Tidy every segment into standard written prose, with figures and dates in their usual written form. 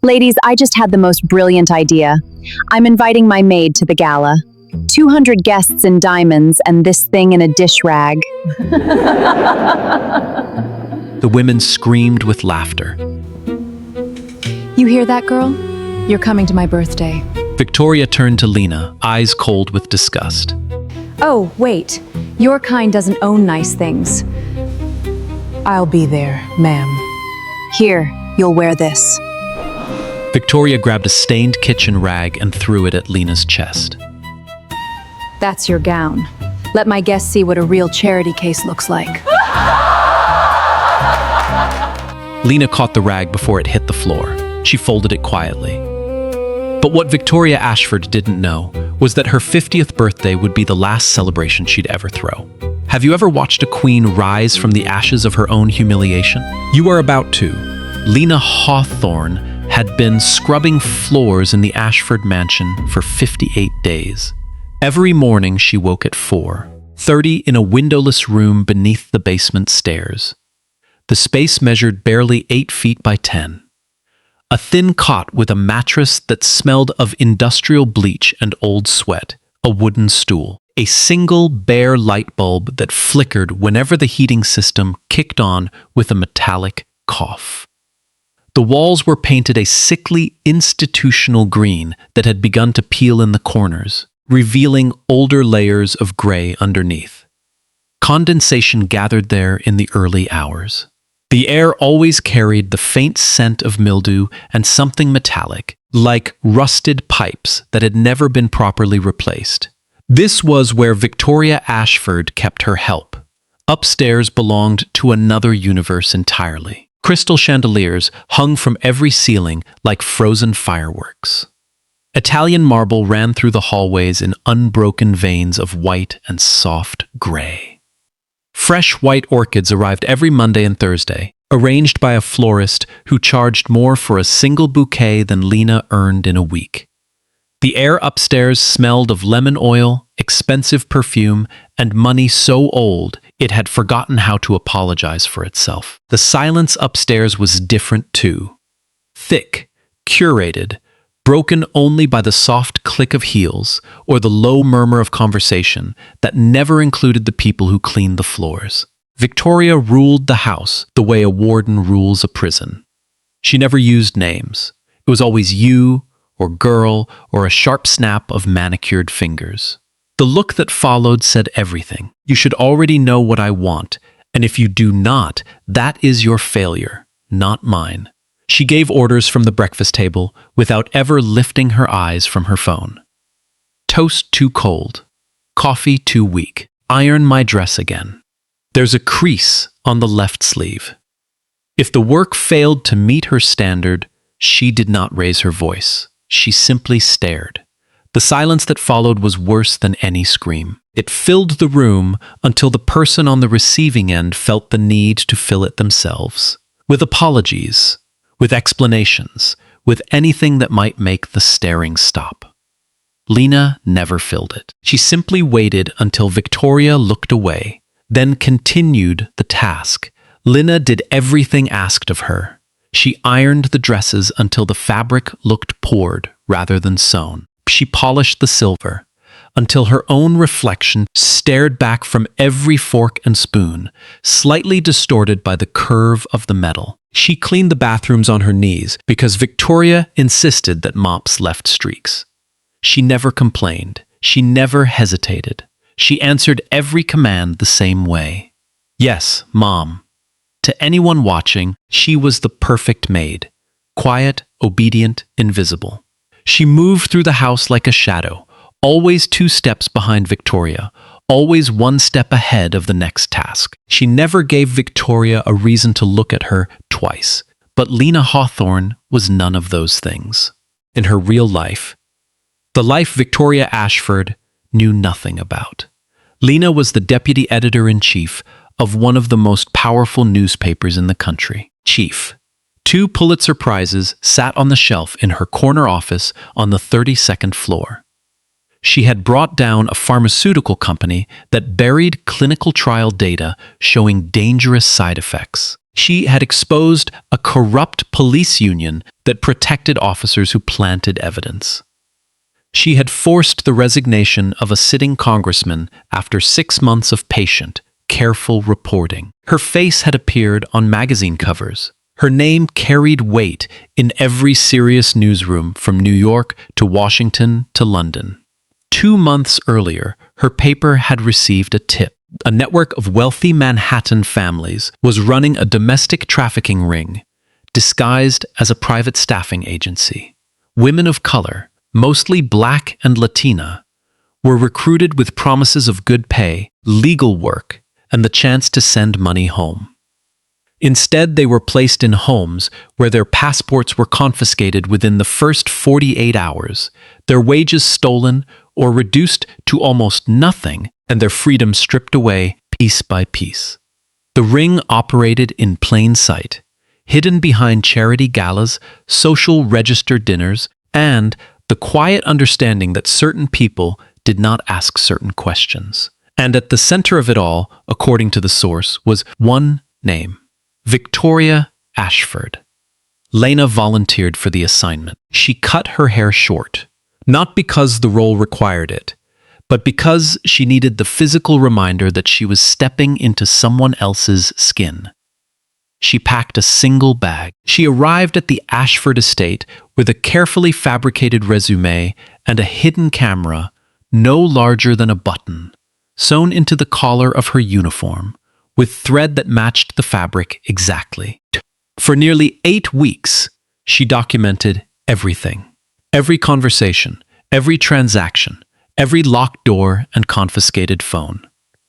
Ladies, I just had the most brilliant idea. I'm inviting my maid to the gala. 200 guests in diamonds and this thing in a dish rag. The women screamed with laughter. You hear that, girl? You're coming to my birthday. Victoria turned to Lena, eyes cold with disgust. Oh, wait. Your kind doesn't own nice things. I'll be there, ma'am. Here, you'll wear this. Victoria grabbed a stained kitchen rag and threw it at Lena's chest. That's your gown. Let my guests see what a real charity case looks like. Lena caught the rag before it hit the floor. She folded it quietly. But what Victoria Ashford didn't know was that her 50th birthday would be the last celebration she'd ever throw. Have you ever watched a queen rise from the ashes of her own humiliation? You are about to. Lena Hawthorne had been scrubbing floors in the Ashford mansion for 58 days. Every morning she woke at 4:30 in a windowless room beneath the basement stairs. The space measured barely 8 feet by 10. A thin cot with a mattress that smelled of industrial bleach and old sweat, a wooden stool, a single bare light bulb that flickered whenever the heating system kicked on with a metallic cough. The walls were painted a sickly institutional green that had begun to peel in the corners, revealing older layers of gray underneath. Condensation gathered there in the early hours. The air always carried the faint scent of mildew and something metallic, like rusted pipes that had never been properly replaced. This was where Victoria Ashford kept her help. Upstairs belonged to another universe entirely. Crystal chandeliers hung from every ceiling like frozen fireworks. Italian marble ran through the hallways in unbroken veins of white and soft gray. Fresh white orchids arrived every Monday and Thursday, arranged by a florist who charged more for a single bouquet than Lena earned in a week. The air upstairs smelled of lemon oil, expensive perfume, and money so old it had forgotten how to apologize for itself. The silence upstairs was different too. Thick, curated, broken only by the soft click of heels or the low murmur of conversation that never included the people who cleaned the floors. Victoria ruled the house the way a warden rules a prison. She never used names. It was always you or girl or a sharp snap of manicured fingers. The look that followed said everything. You should already know what I want, and if you do not, that is your failure, not mine. She gave orders from the breakfast table without ever lifting her eyes from her phone. Toast too cold. Coffee too weak. Iron my dress again. There's a crease on the left sleeve. If the work failed to meet her standard, she did not raise her voice. She simply stared. The silence that followed was worse than any scream. It filled the room until the person on the receiving end felt the need to fill it themselves. With apologies, with explanations, with anything that might make the staring stop. Lena never filled it. She simply waited until Victoria looked away, then continued the task. Lena did everything asked of her. She ironed the dresses until the fabric looked poured rather than sewn. She polished the silver until her own reflection stared back from every fork and spoon, slightly distorted by the curve of the metal. She cleaned the bathrooms on her knees because Victoria insisted that mops left streaks. She never complained. She never hesitated. She answered every command the same way. Yes, Mom. To anyone watching, she was the perfect maid. Quiet, obedient, invisible. She moved through the house like a shadow, always 2 steps behind Victoria, always 1 step ahead of the next task. She never gave Victoria a reason to look at her twice, but Lena Hawthorne was none of those things. In her real life, the life Victoria Ashford knew nothing about. Lena was the deputy editor-in-chief of one of the most powerful newspapers in the country. Chief. 2 Pulitzer Prizes sat on the shelf in her corner office on the 32nd floor. She had brought down a pharmaceutical company that buried clinical trial data showing dangerous side effects. She had exposed a corrupt police union that protected officers who planted evidence. She had forced the resignation of a sitting congressman after 6 months of patient, careful reporting. Her face had appeared on magazine covers. Her name carried weight in every serious newsroom from New York to Washington to London. 2 months earlier, her paper had received a tip. A network of wealthy Manhattan families was running a domestic trafficking ring, disguised as a private staffing agency. Women of color, mostly Black and Latina, were recruited with promises of good pay, legal work, and the chance to send money home. Instead, they were placed in homes where their passports were confiscated within the first 48 hours, their wages stolen or reduced to almost nothing, and their freedom stripped away piece by piece. The ring operated in plain sight, hidden behind charity galas, social register dinners, and the quiet understanding that certain people did not ask certain questions. And at the center of it all, according to the source, was one name: Victoria Ashford. Lena volunteered for the assignment. She cut her hair short, not because the role required it, but because she needed the physical reminder that she was stepping into someone else's skin. She packed a single bag. She arrived at the Ashford estate with a carefully fabricated resume and a hidden camera no larger than a button, sewn into the collar of her uniform, with thread that matched the fabric exactly. For nearly 8 weeks, she documented everything. Every conversation, every transaction, every locked door and confiscated phone.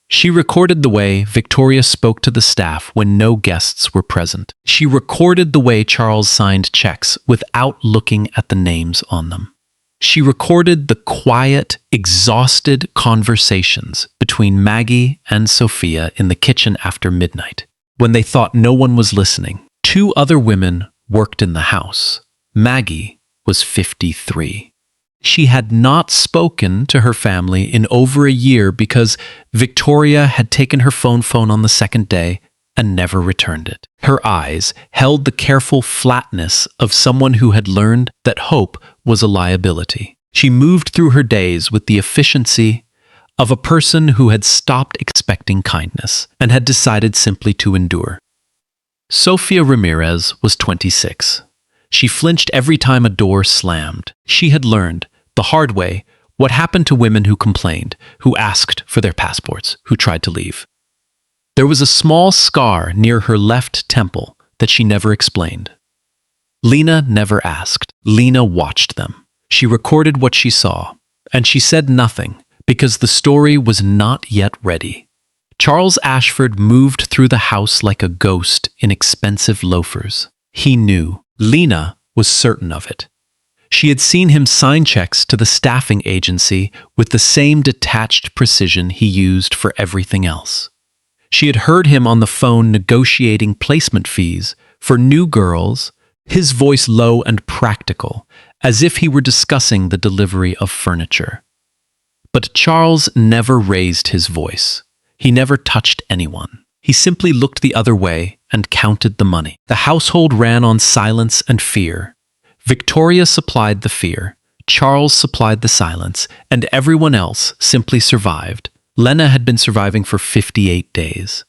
She recorded the way Victoria spoke to the staff when no guests were present. She recorded the way Charles signed checks without looking at the names on them. She recorded the quiet, exhausted conversations between Maggie and Sophia in the kitchen after midnight. When they thought no one was listening, 2 other women worked in the house. Maggie was 53. She had not spoken to her family in over a year because Victoria had taken her phone on the second day and never returned it. Her eyes held the careful flatness of someone who had learned that hope was a liability. She moved through her days with the efficiency of a person who had stopped expecting kindness and had decided simply to endure. Sophia Ramirez was 26. She flinched every time a door slammed. She had learned, the hard way, what happened to women who complained, who asked for their passports, who tried to leave. There was a small scar near her left temple that she never explained. Lena never asked. Lena watched them. She recorded what she saw, and she said nothing because the story was not yet ready. Charles Ashford moved through the house like a ghost in expensive loafers. He knew. Lena was certain of it. She had seen him sign checks to the staffing agency with the same detached precision he used for everything else. She had heard him on the phone negotiating placement fees for new girls, his voice low and practical, as if he were discussing the delivery of furniture. But Charles never raised his voice. He never touched anyone. He simply looked the other way and counted the money. The household ran on silence and fear. Victoria supplied the fear, Charles supplied the silence, and everyone else simply survived. Lena had been surviving for 58 days.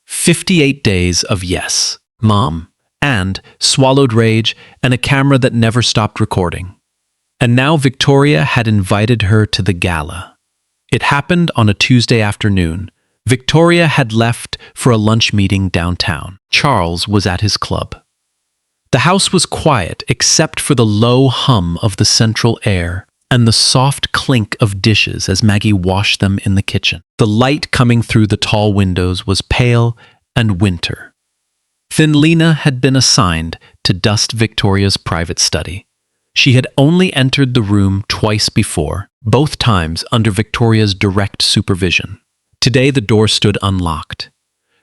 58 days of yes, Mom, and swallowed rage and a camera that never stopped recording. And now Victoria had invited her to the gala. It happened on a Tuesday afternoon. Victoria had left for a lunch meeting downtown. Charles was at his club. The house was quiet except for the low hum of the central air and the soft clink of dishes as Maggie washed them in the kitchen. The light coming through the tall windows was pale and winter. Then Lena had been assigned to dust Victoria's private study. She had only entered the room twice before, both times under Victoria's direct supervision. Today the door stood unlocked.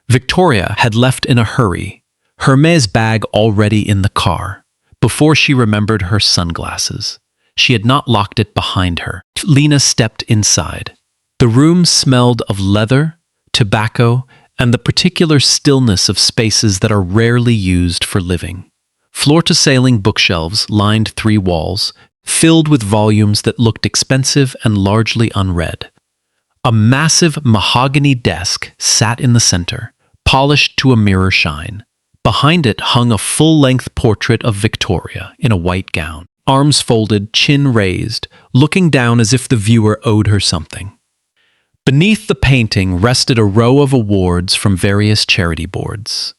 Victoria had left in a hurry, Hermes' bag already in the car, before she remembered her sunglasses. She had not locked it behind her. Lena stepped inside. The room smelled of leather, tobacco, and the particular stillness of spaces that are rarely used for living. Floor-to-ceiling bookshelves lined 3 walls, filled with volumes that looked expensive and largely unread. A massive mahogany desk sat in the center, polished to a mirror shine. Behind it hung a full-length portrait of Victoria in a white gown, arms folded, chin raised, looking down as if the viewer owed her something. Beneath the painting rested a row of awards from various charity boards.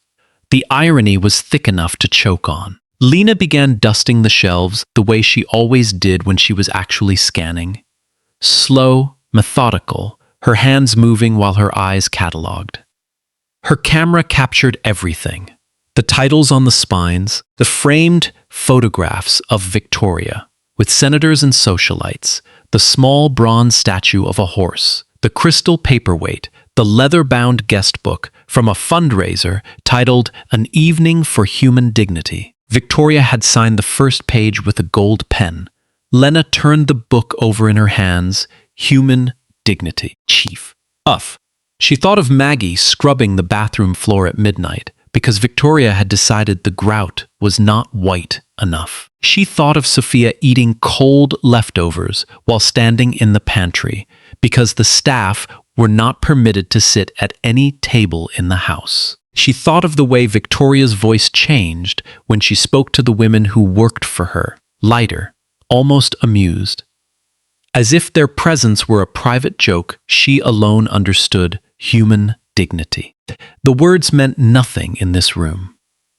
The irony was thick enough to choke on. Lena began dusting the shelves the way she always did when she was actually scanning. Slow, methodical, her hands moving while her eyes catalogued. Her camera captured everything. The titles on the spines, the framed photographs of Victoria, with senators and socialites, the small bronze statue of a horse, the crystal paperweight, the leather-bound guest book from a fundraiser titled An Evening for Human Dignity. Victoria had signed the first page with a gold pen. Lena turned the book over in her hands. Human Dignity. Chief. Uff. She thought of Maggie scrubbing the bathroom floor at midnight because Victoria had decided the grout was not white enough. She thought of Sophia eating cold leftovers while standing in the pantry because the staff were not permitted to sit at any table in the house. She thought of the way Victoria's voice changed when she spoke to the women who worked for her, lighter, almost amused. As if their presence were a private joke, she alone understood human dignity. The words meant nothing in this room.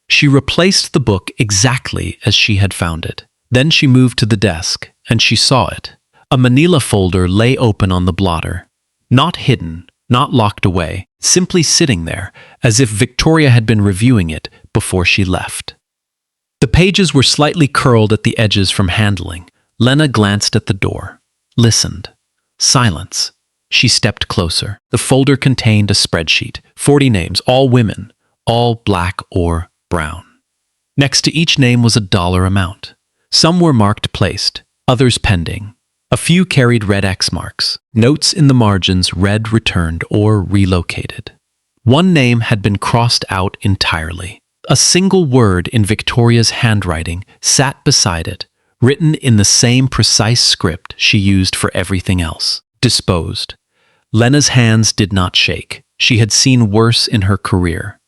She replaced the book exactly as she had found it. Then she moved to the desk, and she saw it. A manila folder lay open on the blotter. Not hidden, not locked away, simply sitting there, as if Victoria had been reviewing it before she left. The pages were slightly curled at the edges from handling. Lena glanced at the door, listened. Silence. She stepped closer. The folder contained a spreadsheet, 40 names, all women, all black or brown. Next to each name was a dollar amount. Some were marked placed, others pending. A few carried red X marks. Notes in the margins read returned or relocated. One name had been crossed out entirely. A single word in Victoria's handwriting sat beside it, written in the same precise script she used for everything else. Disposed. Lena's hands did not shake. She had seen worse in her career.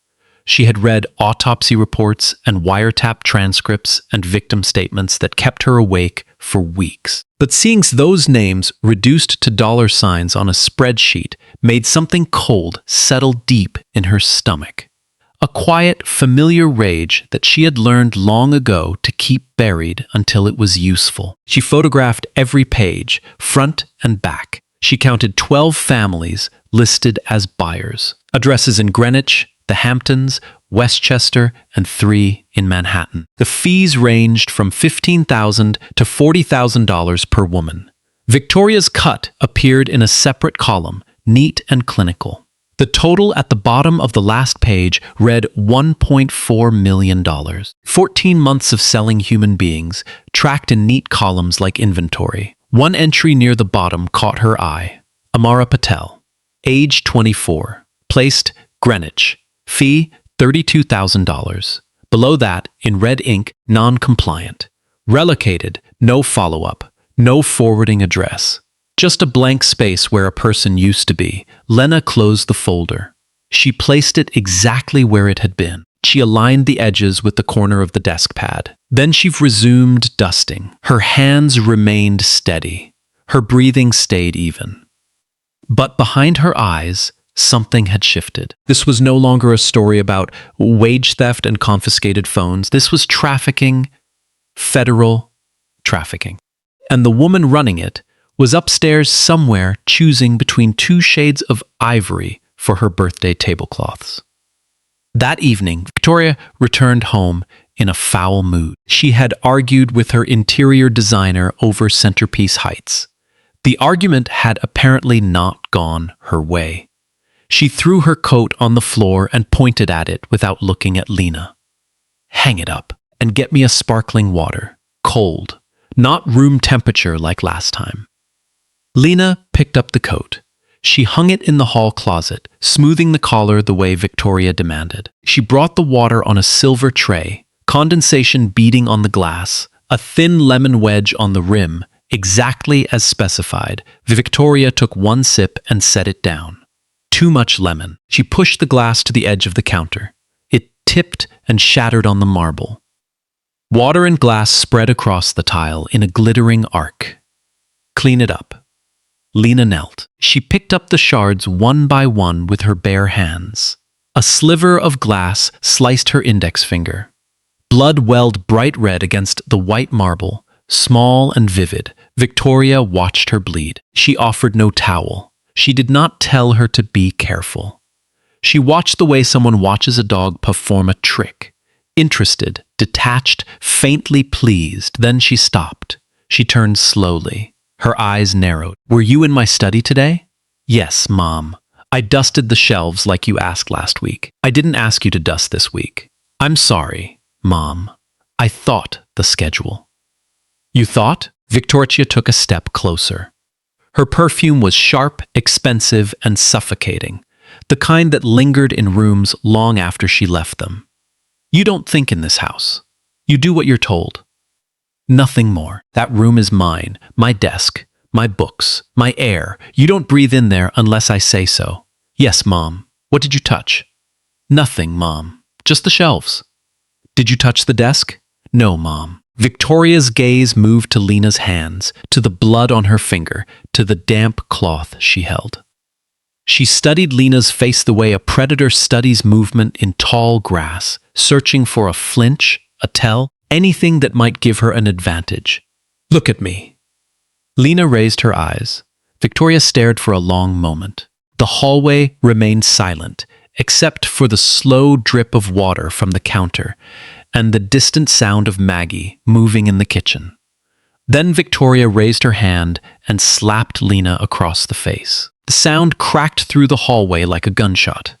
She had read autopsy reports and wiretap transcripts and victim statements that kept her awake for weeks. But seeing those names reduced to dollar signs on a spreadsheet made something cold settle deep in her stomach. A quiet, familiar rage that she had learned long ago to keep buried until it was useful. She photographed every page, front and back. She counted 12 families listed as buyers. Addresses in Greenwich, the Hamptons, Westchester, and 3 in Manhattan. The fees ranged from $15,000 to $40,000 per woman. Victoria's cut appeared in a separate column, neat and clinical. The total at the bottom of the last page read $1.4 million. 14 months of selling human beings, tracked in neat columns like inventory. One entry near the bottom caught her eye. Amara Patel, age 24, placed Greenwich, fee $32,000. Below that, in red ink, non-compliant. Relocated, no follow-up, no forwarding address. Just a blank space where a person used to be. Lena closed the folder. She placed it exactly where it had been. She aligned the edges with the corner of the desk pad. Then she resumed dusting. Her hands remained steady. Her breathing stayed even. But behind her eyes, something had shifted. This was no longer a story about wage theft and confiscated phones. This was trafficking, federal trafficking. And the woman running it was upstairs somewhere choosing between 2 shades of ivory for her birthday tablecloths. That evening, Victoria returned home in a foul mood. She had argued with her interior designer over centerpiece heights. The argument had apparently not gone her way. She threw her coat on the floor and pointed at it without looking at Lena. "Hang it up and get me a sparkling water. Cold. Not room temperature like last time." Lena picked up the coat. She hung it in the hall closet, smoothing the collar the way Victoria demanded. She brought the water on a silver tray, condensation beading on the glass, a thin lemon wedge on the rim, exactly as specified. Victoria took one sip and set it down. Too much lemon. She pushed the glass to the edge of the counter. It tipped and shattered on the marble. Water and glass spread across the tile in a glittering arc. Clean it up. Lena knelt. She picked up the shards one by one with her bare hands. A sliver of glass sliced her index finger. Blood welled bright red against the white marble, small and vivid. Victoria watched her bleed. She offered no towel. She did not tell her to be careful. She watched the way someone watches a dog perform a trick. Interested, detached, faintly pleased. Then she stopped. She turned slowly. Her eyes narrowed. "Were you in my study today?" "Yes, Mom. I dusted the shelves like you asked last week. I didn't ask you to dust this week." "I'm sorry, Mom. I thought the schedule." "You thought?" Victoria took a step closer. Her perfume was sharp, expensive, and suffocating, the kind that lingered in rooms long after she left them. "You don't think in this house. You do what you're told. Nothing more. That room is mine, my desk, my books, my air. You don't breathe in there unless I say so." "Yes, Mom. What did you touch?" "Nothing, Mom. Just the shelves." "Did you touch the desk?" "No, Mom." Victoria's gaze moved to Lena's hands, to the blood on her finger, to the damp cloth she held. She studied Lena's face the way a predator studies movement in tall grass, searching for a flinch, a tell, anything that might give her an advantage. "Look at me." Lena raised her eyes. Victoria stared for a long moment. The hallway remained silent, except for the slow drip of water from the counter and the distant sound of Maggie moving in the kitchen. Then Victoria raised her hand and slapped Lena across the face. The sound cracked through the hallway like a gunshot.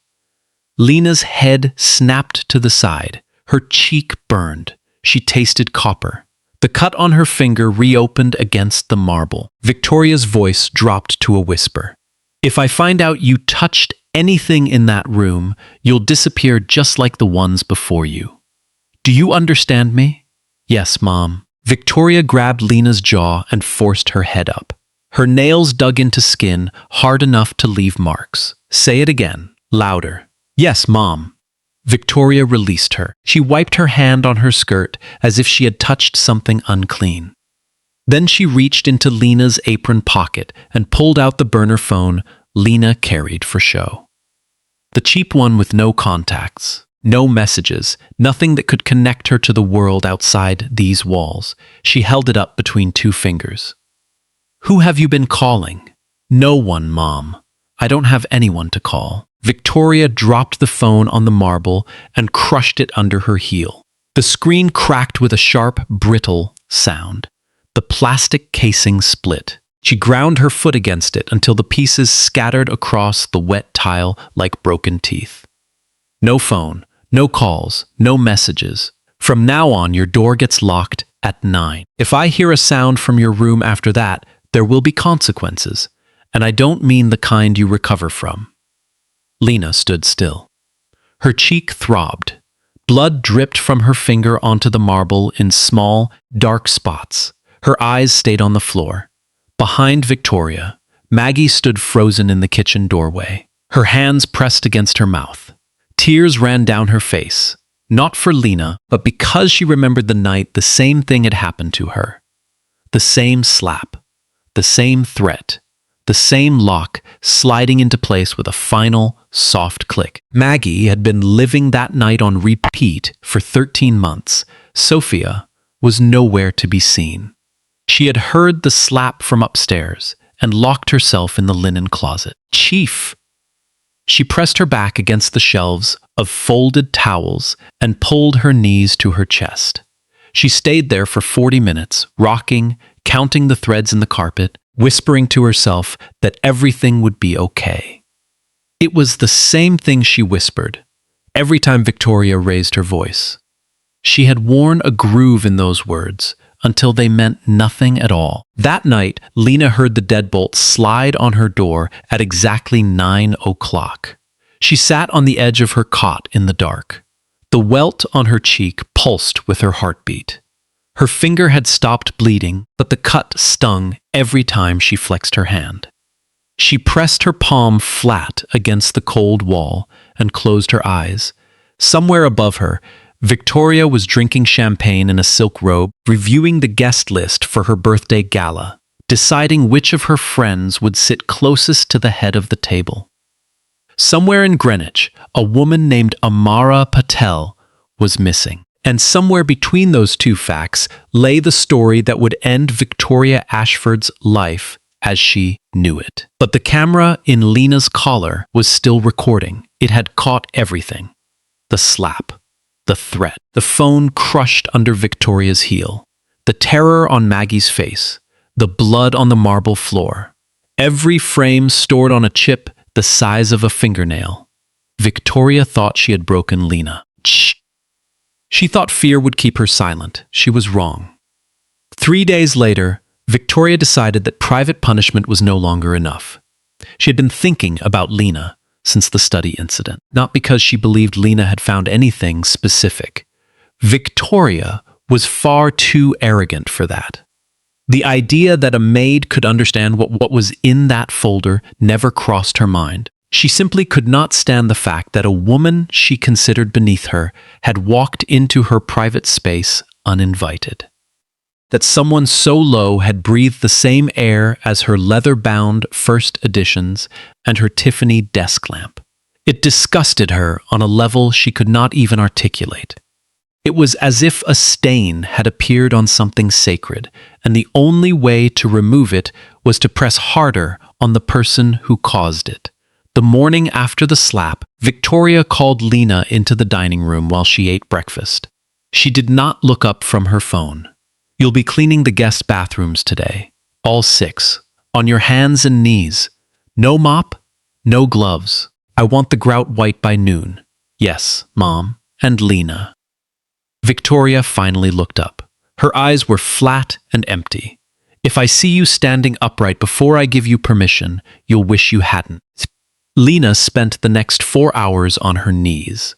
Lena's head snapped to the side. Her cheek burned. She tasted copper. The cut on her finger reopened against the marble. Victoria's voice dropped to a whisper. "If I find out you touched anything in that room, you'll disappear just like the ones before you. Do you understand me?" "Yes, Mom." Victoria grabbed Lena's jaw and forced her head up. Her nails dug into skin hard enough to leave marks. "Say it again, louder." "Yes, Mom." Victoria released her. She wiped her hand on her skirt as if she had touched something unclean. Then she reached into Lena's apron pocket and pulled out the burner phone Lena carried for show. The cheap one with no contacts. No messages, nothing that could connect her to the world outside these walls. She held it up between two fingers. "Who have you been calling?" "No one, Mom. I don't have anyone to call." Victoria dropped the phone on the marble and crushed it under her heel. The screen cracked with a sharp, brittle sound. The plastic casing split. She ground her foot against it until the pieces scattered across the wet tile like broken teeth. "No phone. No calls, no messages. From now on, your door gets locked at 9. If I hear a sound from your room after that, there will be consequences, and I don't mean the kind you recover from." Lena stood still. Her cheek throbbed. Blood dripped from her finger onto the marble in small, dark spots. Her eyes stayed on the floor. Behind Victoria, Maggie stood frozen in the kitchen doorway, her hands pressed against her mouth. Tears ran down her face, not for Lena, but because she remembered the night the same thing had happened to her. The same slap, the same threat, the same lock sliding into place with a final, soft click. Maggie had been living that night on repeat for 13 months. Sophia was nowhere to be seen. She had heard the slap from upstairs and locked herself in the linen closet. "Chief!" She pressed her back against the shelves of folded towels and pulled her knees to her chest. She stayed there for 40 minutes, rocking, counting the threads in the carpet, whispering to herself that everything would be okay. It was the same thing she whispered every time Victoria raised her voice. She had worn a groove in those words until they meant nothing at all. That night, Lena heard the deadbolt slide on her door at exactly 9 o'clock. She sat on the edge of her cot in the dark. The welt on her cheek pulsed with her heartbeat. Her finger had stopped bleeding, but the cut stung every time she flexed her hand. She pressed her palm flat against the cold wall and closed her eyes. Somewhere above her, Victoria was drinking champagne in a silk robe, reviewing the guest list for her birthday gala, deciding which of her friends would sit closest to the head of the table. Somewhere in Greenwich, a woman named Amara Patel was missing. And somewhere between those two facts lay the story that would end Victoria Ashford's life as she knew it. But the camera in Lena's collar was still recording. It had caught everything. The slap, the threat, the phone crushed under Victoria's heel, the terror on Maggie's face, the blood on the marble floor. Every frame stored on a chip the size of a fingernail. Victoria thought she had broken Lena. Shh. She thought fear would keep her silent. She was wrong. 3 days later, Victoria decided that private punishment was no longer enough. She had been thinking about Lena since the study incident, not because she believed Lena had found anything specific. Victoria was far too arrogant for that. The idea that a maid could understand what was in that folder never crossed her mind. She simply could not stand the fact that a woman she considered beneath her had walked into her private space uninvited. That someone so low had breathed the same air as her leather-bound first editions and her Tiffany desk lamp. It disgusted her on a level she could not even articulate. It was as if a stain had appeared on something sacred, and the only way to remove it was to press harder on the person who caused it. The morning after the slap, Victoria called Lena into the dining room while she ate breakfast. She did not look up from her phone. "You'll be cleaning the guest bathrooms today. All 6. On your hands and knees. No mop, no gloves. I want the grout white by noon. Yes, Mom, and Lena." Victoria finally looked up. Her eyes were flat and empty. "If I see you standing upright before I give you permission, you'll wish you hadn't." Lena spent the next 4 hours on her knees.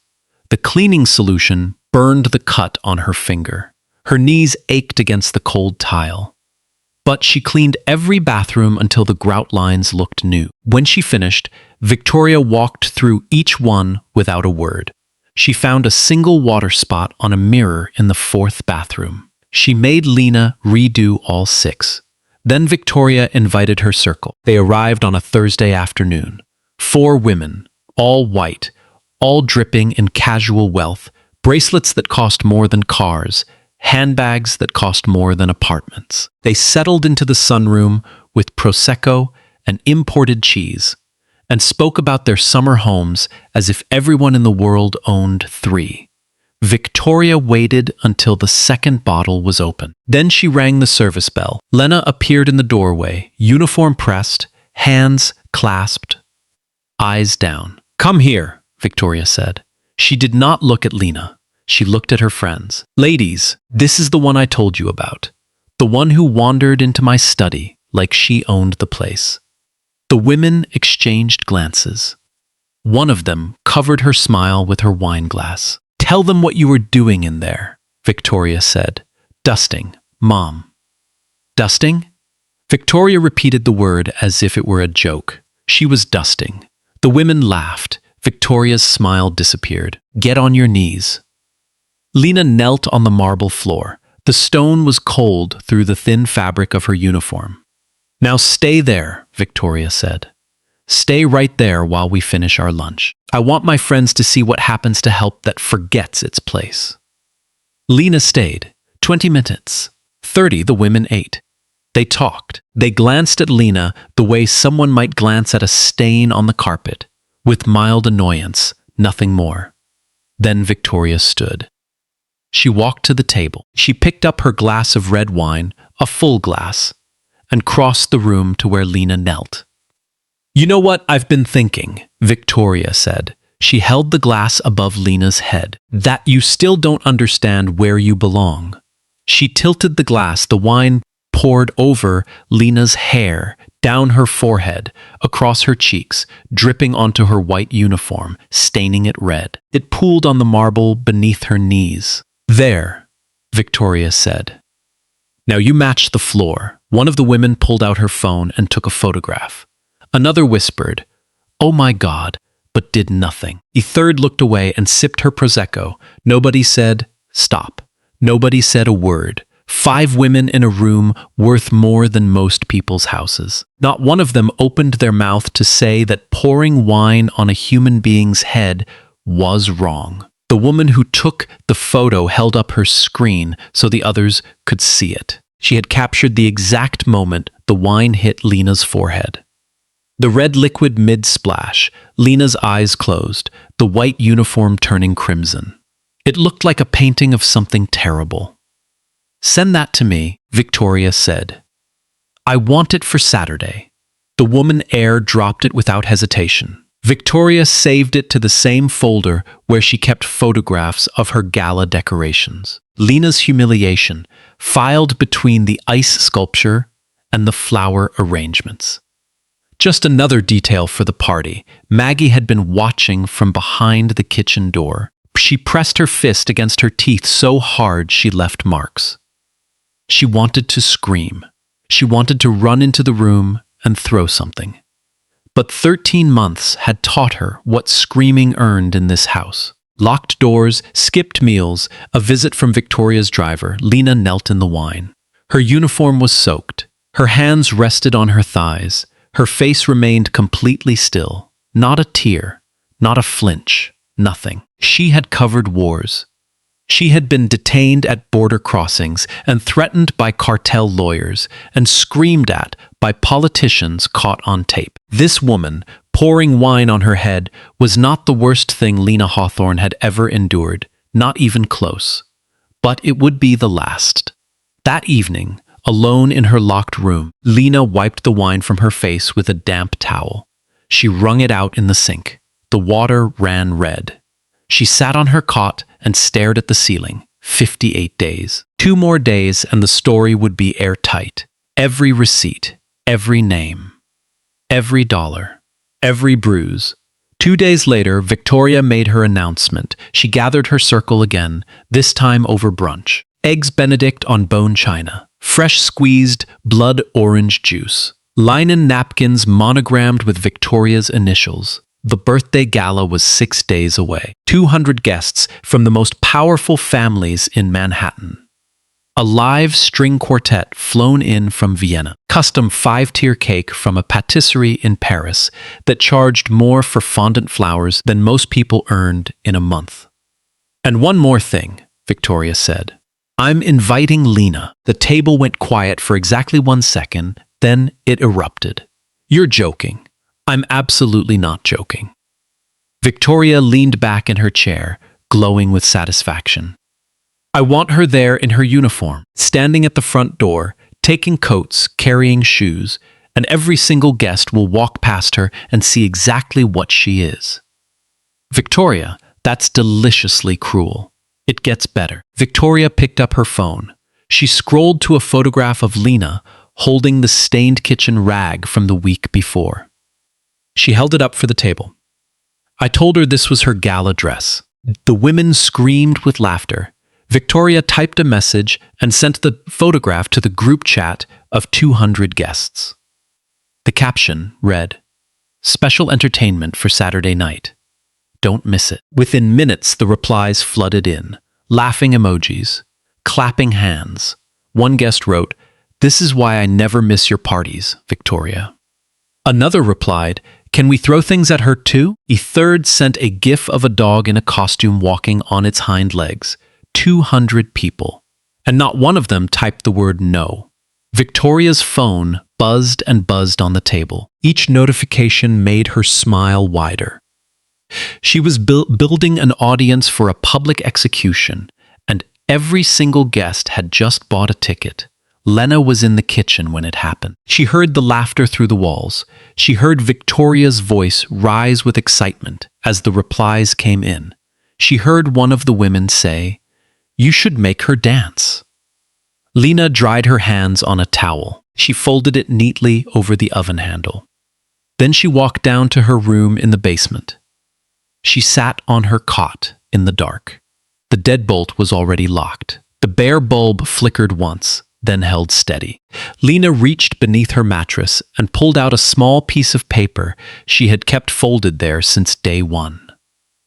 The cleaning solution burned the cut on her finger. Her knees ached against the cold tile. But she cleaned every bathroom until the grout lines looked new. When she finished, Victoria walked through each one without a word. She found a single water spot on a mirror in the 4th bathroom. She made Lena redo all 6. Then Victoria invited her circle. They arrived on a Thursday afternoon. 4 women, all white, all dripping in casual wealth, bracelets that cost more than cars, handbags that cost more than apartments. They settled into the sunroom with Prosecco and imported cheese, and spoke about their summer homes as if everyone in the world owned 3. Victoria waited until the 2nd bottle was open. Then she rang the service bell. Lena appeared in the doorway, uniform pressed, hands clasped, eyes down. "Come here," Victoria said. She did not look at Lena. She looked at her friends. "Ladies, this is the one I told you about. The one who wandered into my study like she owned the place." The women exchanged glances. One of them covered her smile with her wine glass. "Tell them what you were doing in there," Victoria said. "Dusting, Mom." "Dusting?" Victoria repeated the word as if it were a joke. She was dusting. The women laughed. Victoria's smile disappeared. "Get on your knees." Lena knelt on the marble floor. The stone was cold through the thin fabric of her uniform. "Now stay there," Victoria said. "Stay right there while we finish our lunch. I want my friends to see what happens to help that forgets its place." Lena stayed. 20 minutes. 30 the women ate. They talked. They glanced at Lena the way someone might glance at a stain on the carpet, with mild annoyance, nothing more. Then Victoria stood. She walked to the table. She picked up her glass of red wine, a full glass, and crossed the room to where Lena knelt. "You know what I've been thinking," Victoria said. She held the glass above Lena's head. "That you still don't understand where you belong. She tilted the glass, the wine poured over Lena's hair, down her forehead, across her cheeks, dripping onto her white uniform, staining it red. It pooled on the marble beneath her knees. "There," Victoria said. "Now you match the floor." One of the women pulled out her phone and took a photograph. Another whispered, "Oh my God," but did nothing. A third looked away and sipped her Prosecco. Nobody said, "Stop." Nobody said a word. 5 women in a room worth more than most people's houses. Not one of them opened their mouth to say that pouring wine on a human being's head was wrong. The woman who took the photo held up her screen so the others could see it. She had captured the exact moment the wine hit Lena's forehead. The red liquid mid-splash, Lena's eyes closed, the white uniform turning crimson. It looked like a painting of something terrible. "Send that to me," Victoria said. "I want it for Saturday." The woman dropped it without hesitation. Victoria saved it to the same folder where she kept photographs of her gala decorations. Lena's humiliation, filed between the ice sculpture and the flower arrangements. Just another detail for the party. Maggie had been watching from behind the kitchen door. She pressed her fist against her teeth so hard she left marks. She wanted to scream. She wanted to run into the room and throw something. But 13 months had taught her what screaming earned in this house. Locked doors, skipped meals, a visit from Victoria's driver. Lena knelt in the wine. Her uniform was soaked. Her hands rested on her thighs. Her face remained completely still. Not a tear, not a flinch, nothing. She had covered wars. She had been detained at border crossings and threatened by cartel lawyers and screamed at by politicians caught on tape. This woman, pouring wine on her head, was not the worst thing Lena Hawthorne had ever endured, not even close. But it would be the last. That evening, alone in her locked room, Lena wiped the wine from her face with a damp towel. She wrung it out in the sink. The water ran red. She sat on her cot and stared at the ceiling. 58 days. 2 more days and the story would be airtight. Every receipt, every name, every dollar, every bruise. 2 days later, Victoria made her announcement. She gathered her circle again, this time over brunch. Eggs Benedict on bone china, fresh squeezed blood orange juice, linen napkins monogrammed with Victoria's initials. The birthday gala was 6 days away. 200 guests from the most powerful families in Manhattan. A live string quartet flown in from Vienna. Custom 5-tier cake from a patisserie in Paris that charged more for fondant flowers than most people earned in a month. "And one more thing," Victoria said. "I'm inviting Lena." The table went quiet for exactly 1 second, then it erupted. "You're joking." "I'm absolutely not joking." Victoria leaned back in her chair, glowing with satisfaction. "I want her there in her uniform, standing at the front door, taking coats, carrying shoes, and every single guest will walk past her and see exactly what she is." "Victoria, that's deliciously cruel." "It gets better." Victoria picked up her phone. She scrolled to a photograph of Lena holding the stained kitchen rag from the week before. She held it up for the table. "I told her this was her gala dress." The women screamed with laughter. Victoria typed a message and sent the photograph to the group chat of 200 guests. The caption read, "Special entertainment for Saturday night. Don't miss it." Within minutes, the replies flooded in. Laughing emojis, clapping hands. One guest wrote, "This is why I never miss your parties, Victoria." Another replied, "Can we throw things at her too?" A third sent a gif of a dog in a costume walking on its hind legs. 200 people. And not one of them typed the word no. Victoria's phone buzzed and buzzed on the table. Each notification made her smile wider. She was building an audience for a public execution, and every single guest had just bought a ticket. Lena was in the kitchen when it happened. She heard the laughter through the walls. She heard Victoria's voice rise with excitement as the replies came in. She heard one of the women say, "You should make her dance." Lena dried her hands on a towel. She folded it neatly over the oven handle. Then she walked down to her room in the basement. She sat on her cot in the dark. The deadbolt was already locked. The bare bulb flickered once, then held steady. Lena reached beneath her mattress and pulled out a small piece of paper she had kept folded there since day one.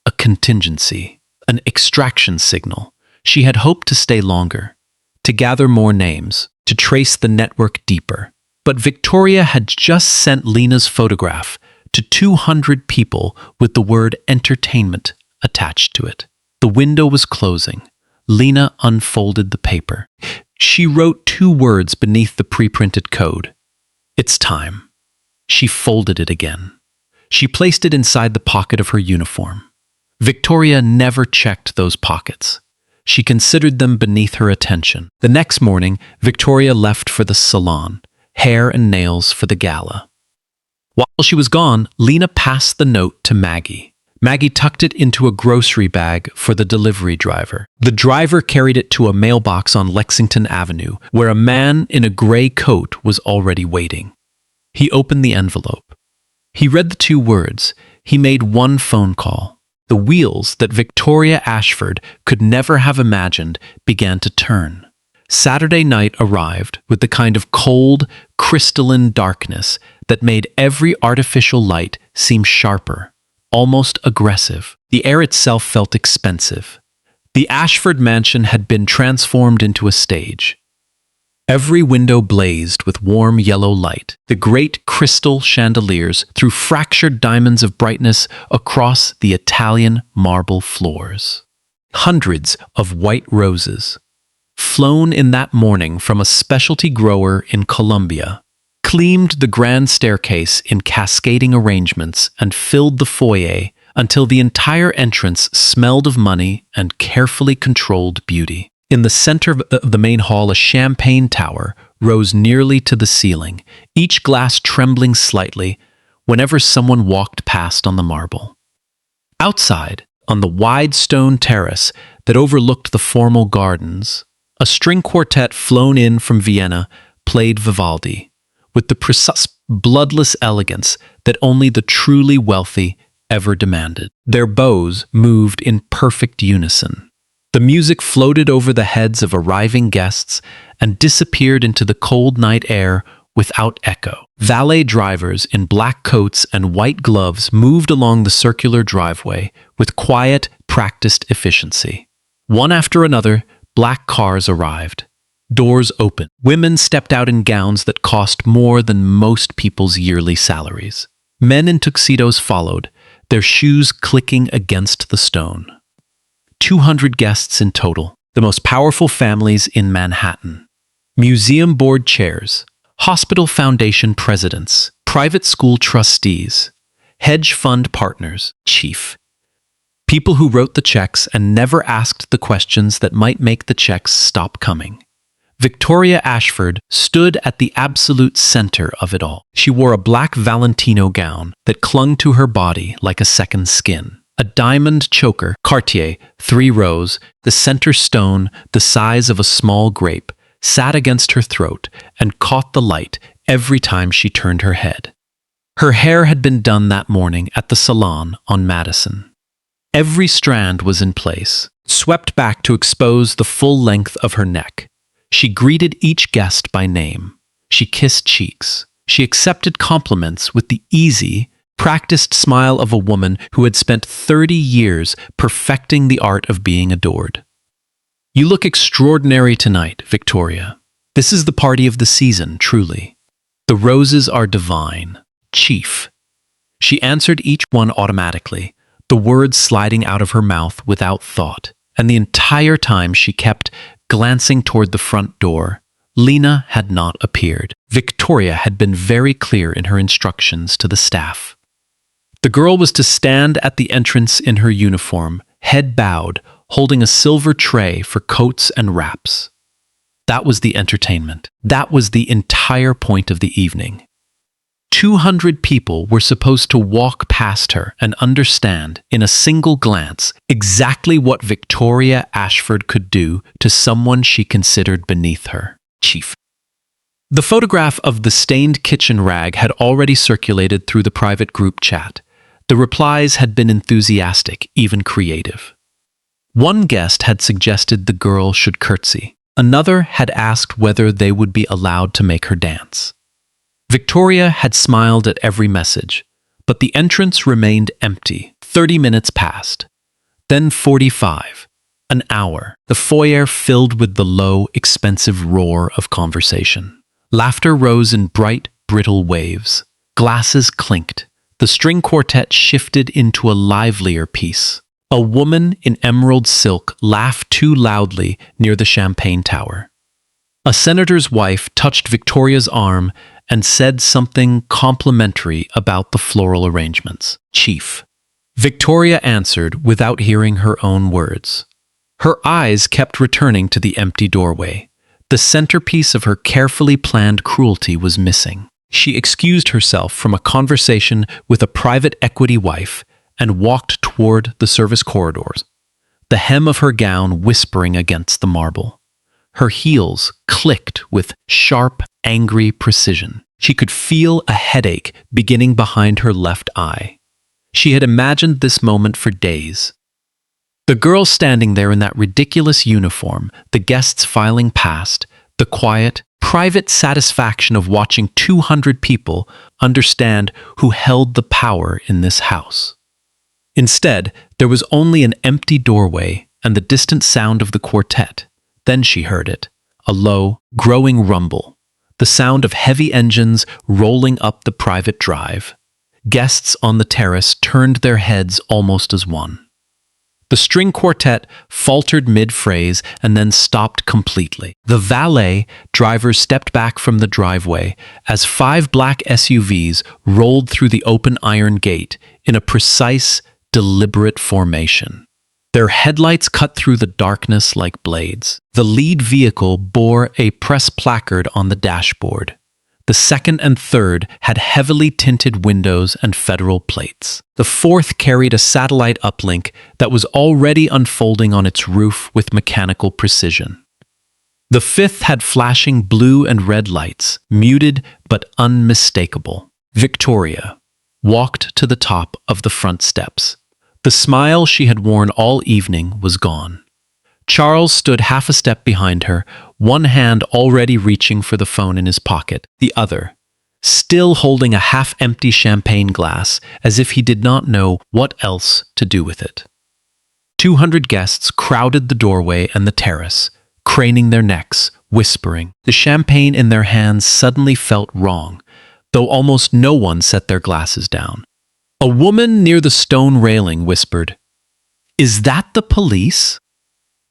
A contingency, an extraction signal. She had hoped to stay longer, to gather more names, to trace the network deeper. But Victoria had just sent Lena's photograph to 200 people with the word entertainment attached to it. The window was closing. Lena unfolded the paper. She wrote 2 words beneath the pre-printed code. It's time. She folded it again. She placed it inside the pocket of her uniform. Victoria never checked those pockets. She considered them beneath her attention. The next morning, Victoria left for the salon, hair and nails for the gala. While she was gone, Lena passed the note to Maggie. Maggie tucked it into a grocery bag for the delivery driver. The driver carried it to a mailbox on Lexington Avenue, where a man in a gray coat was already waiting. He opened the envelope. He read the 2 words. He made one phone call. The wheels that Victoria Ashford could never have imagined began to turn. Saturday night arrived with the kind of cold, crystalline darkness that made every artificial light seem sharper, almost aggressive. The air itself felt expensive. The Ashford mansion had been transformed into a stage. Every window blazed with warm yellow light. The great crystal chandeliers threw fractured diamonds of brightness across the Italian marble floors. Hundreds of white roses, flown in that morning from a specialty grower in Colombia, gleamed the grand staircase in cascading arrangements and filled the foyer until the entire entrance smelled of money and carefully controlled beauty. In the center of the main hall, a champagne tower rose nearly to the ceiling, each glass trembling slightly whenever someone walked past on the marble. Outside, on the wide stone terrace that overlooked the formal gardens, a string quartet flown in from Vienna played Vivaldi, with the precise, bloodless elegance that only the truly wealthy ever demanded. Their bows moved in perfect unison. The music floated over the heads of arriving guests and disappeared into the cold night air without echo. Valet drivers in black coats and white gloves moved along the circular driveway with quiet, practiced efficiency. One after another, black cars arrived. Doors opened. Women stepped out in gowns that cost more than most people's yearly salaries. Men in tuxedos followed, their shoes clicking against the stone. 200 guests in total, the most powerful families in Manhattan. Museum board chairs, hospital foundation presidents, private school trustees, hedge fund partners, chief. People who wrote the checks and never asked the questions that might make the checks stop coming. Victoria Ashford stood at the absolute center of it all. She wore a black Valentino gown that clung to her body like a second skin. A diamond choker, Cartier, 3 rows, the center stone the size of a small grape, sat against her throat and caught the light every time she turned her head. Her hair had been done that morning at the salon on Madison. Every strand was in place, swept back to expose the full length of her neck. She greeted each guest by name. She kissed cheeks. She accepted compliments with the easy, practiced smile of a woman who had spent 30 years perfecting the art of being adored. You look extraordinary tonight, Victoria. This is the party of the season, truly. The roses are divine. Chief. She answered each one automatically, the words sliding out of her mouth without thought, and the entire time she kept glancing toward the front door. Lena had not appeared. Victoria had been very clear in her instructions to the staff. The girl was to stand at the entrance in her uniform, head bowed, holding a silver tray for coats and wraps. That was the entertainment. That was the entire point of the evening. 200 people were supposed to walk past her and understand, in a single glance, exactly what Victoria Ashford could do to someone she considered beneath her. Chief. The photograph of the stained kitchen rag had already circulated through the private group chat. The replies had been enthusiastic, even creative. One guest had suggested the girl should curtsy. Another had asked whether they would be allowed to make her dance. Victoria had smiled at every message, but the entrance remained empty. 30 minutes passed. Then 45. An hour. The foyer filled with the low, expensive roar of conversation. Laughter rose in bright, brittle waves. Glasses clinked. The string quartet shifted into a livelier piece. A woman in emerald silk laughed too loudly near the champagne tower. A senator's wife touched Victoria's arm and said something complimentary about the floral arrangements. Chief. Victoria answered without hearing her own words. Her eyes kept returning to the empty doorway. The centerpiece of her carefully planned cruelty was missing. She excused herself from a conversation with a private equity wife and walked toward the service corridors, the hem of her gown whispering against the marble. Her heels clicked with sharp, angry precision. She could feel a headache beginning behind her left eye. She had imagined this moment for days. The girl standing there in that ridiculous uniform, the guests filing past, the quiet, private satisfaction of watching 200 people understand who held the power in this house. Instead, there was only an empty doorway and the distant sound of the quartet. Then she heard it, a low, growing rumble, the sound of heavy engines rolling up the private drive. Guests on the terrace turned their heads almost as one. The string quartet faltered mid-phrase and then stopped completely. The valet drivers stepped back from the driveway as 5 black SUVs rolled through the open iron gate in a precise, deliberate formation. Their headlights cut through the darkness like blades. The lead vehicle bore a press placard on the dashboard. The second and third had heavily tinted windows and federal plates. The fourth carried a satellite uplink that was already unfolding on its roof with mechanical precision. The fifth had flashing blue and red lights, muted but unmistakable. Victoria walked to the top of the front steps. The smile she had worn all evening was gone. Charles stood half a step behind her, one hand already reaching for the phone in his pocket, the other still holding a half-empty champagne glass as if he did not know what else to do with it. 200 guests crowded the doorway and the terrace, craning their necks, whispering. The champagne in their hands suddenly felt wrong, though almost no one set their glasses down. A woman near the stone railing whispered, "Is that the police?"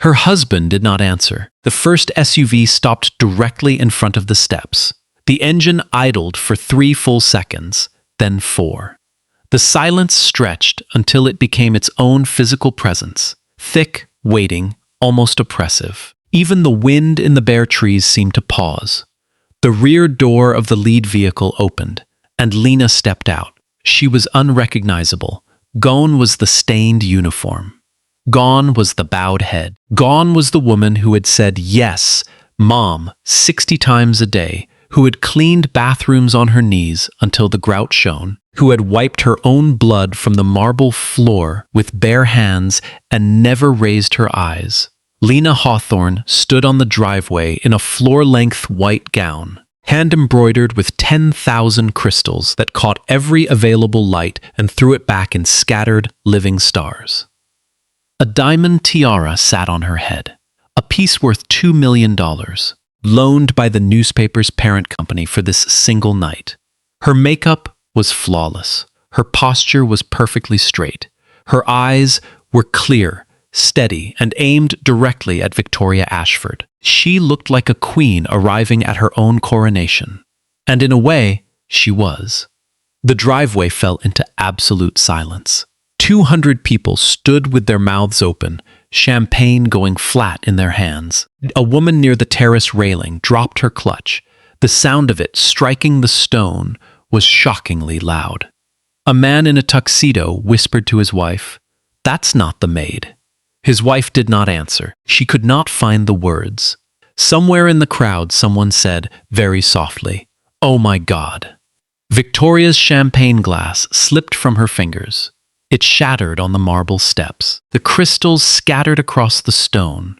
Her husband did not answer. The first SUV stopped directly in front of the steps. The engine idled for 3 full seconds, then 4. The silence stretched until it became its own physical presence, thick, waiting, almost oppressive. Even the wind in the bare trees seemed to pause. The rear door of the lead vehicle opened, and Lena stepped out. She was unrecognizable. Gone was the stained uniform. Gone was the bowed head. Gone was the woman who had said yes, Mom, 60 times a day, who had cleaned bathrooms on her knees until the grout shone, who had wiped her own blood from the marble floor with bare hands and never raised her eyes. Lena Hawthorne stood on the driveway in a floor-length white gown, hand-embroidered with 10,000 crystals that caught every available light and threw it back in scattered, living stars. A diamond tiara sat on her head, a piece worth $2 million, loaned by the newspaper's parent company for this single night. Her makeup was flawless. Her posture was perfectly straight. Her eyes were clear, steady, and aimed directly at Victoria Ashford. She looked like a queen arriving at her own coronation. And in a way, she was. The driveway fell into absolute silence. 200 people stood with their mouths open, champagne going flat in their hands. A woman near the terrace railing dropped her clutch. The sound of it striking the stone was shockingly loud. A man in a tuxedo whispered to his wife, "That's not the maid." His wife did not answer. She could not find the words. Somewhere in the crowd, someone said, very softly, "Oh my God." Victoria's champagne glass slipped from her fingers. It shattered on the marble steps. The crystals scattered across the stone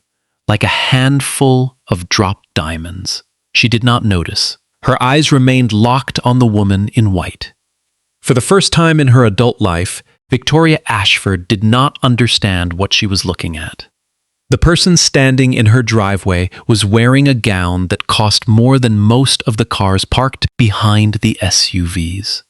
like a handful of dropped diamonds. She did not notice. Her eyes remained locked on the woman in white. For the first time in her adult life, Victoria Ashford did not understand what she was looking at. The person standing in her driveway was wearing a gown that cost more than most of the cars parked behind the SUVs.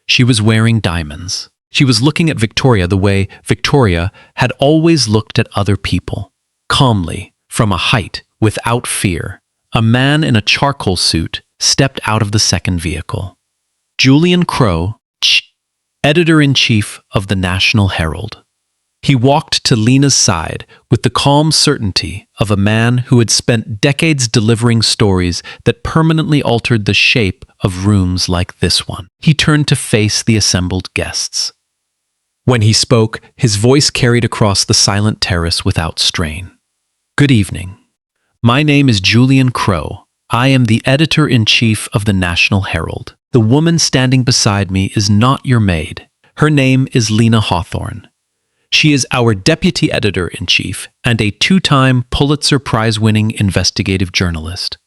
She was wearing diamonds. She was looking at Victoria the way Victoria had always looked at other people, calmly, from a height, without fear. A man in a charcoal suit stepped out of the second vehicle. Julian Crowe, editor-in-chief of the National Herald. He walked to Lena's side with the calm certainty of a man who had spent decades delivering stories that permanently altered the shape of rooms like this one. He turned to face the assembled guests. When he spoke, his voice carried across the silent terrace without strain. "Good evening. My name is Julian Crowe. I am the editor-in-chief of the National Herald. The woman standing beside me is not your maid. Her name is Lena Hawthorne. She is our deputy editor-in-chief and a two-time Pulitzer Prize-winning investigative journalist."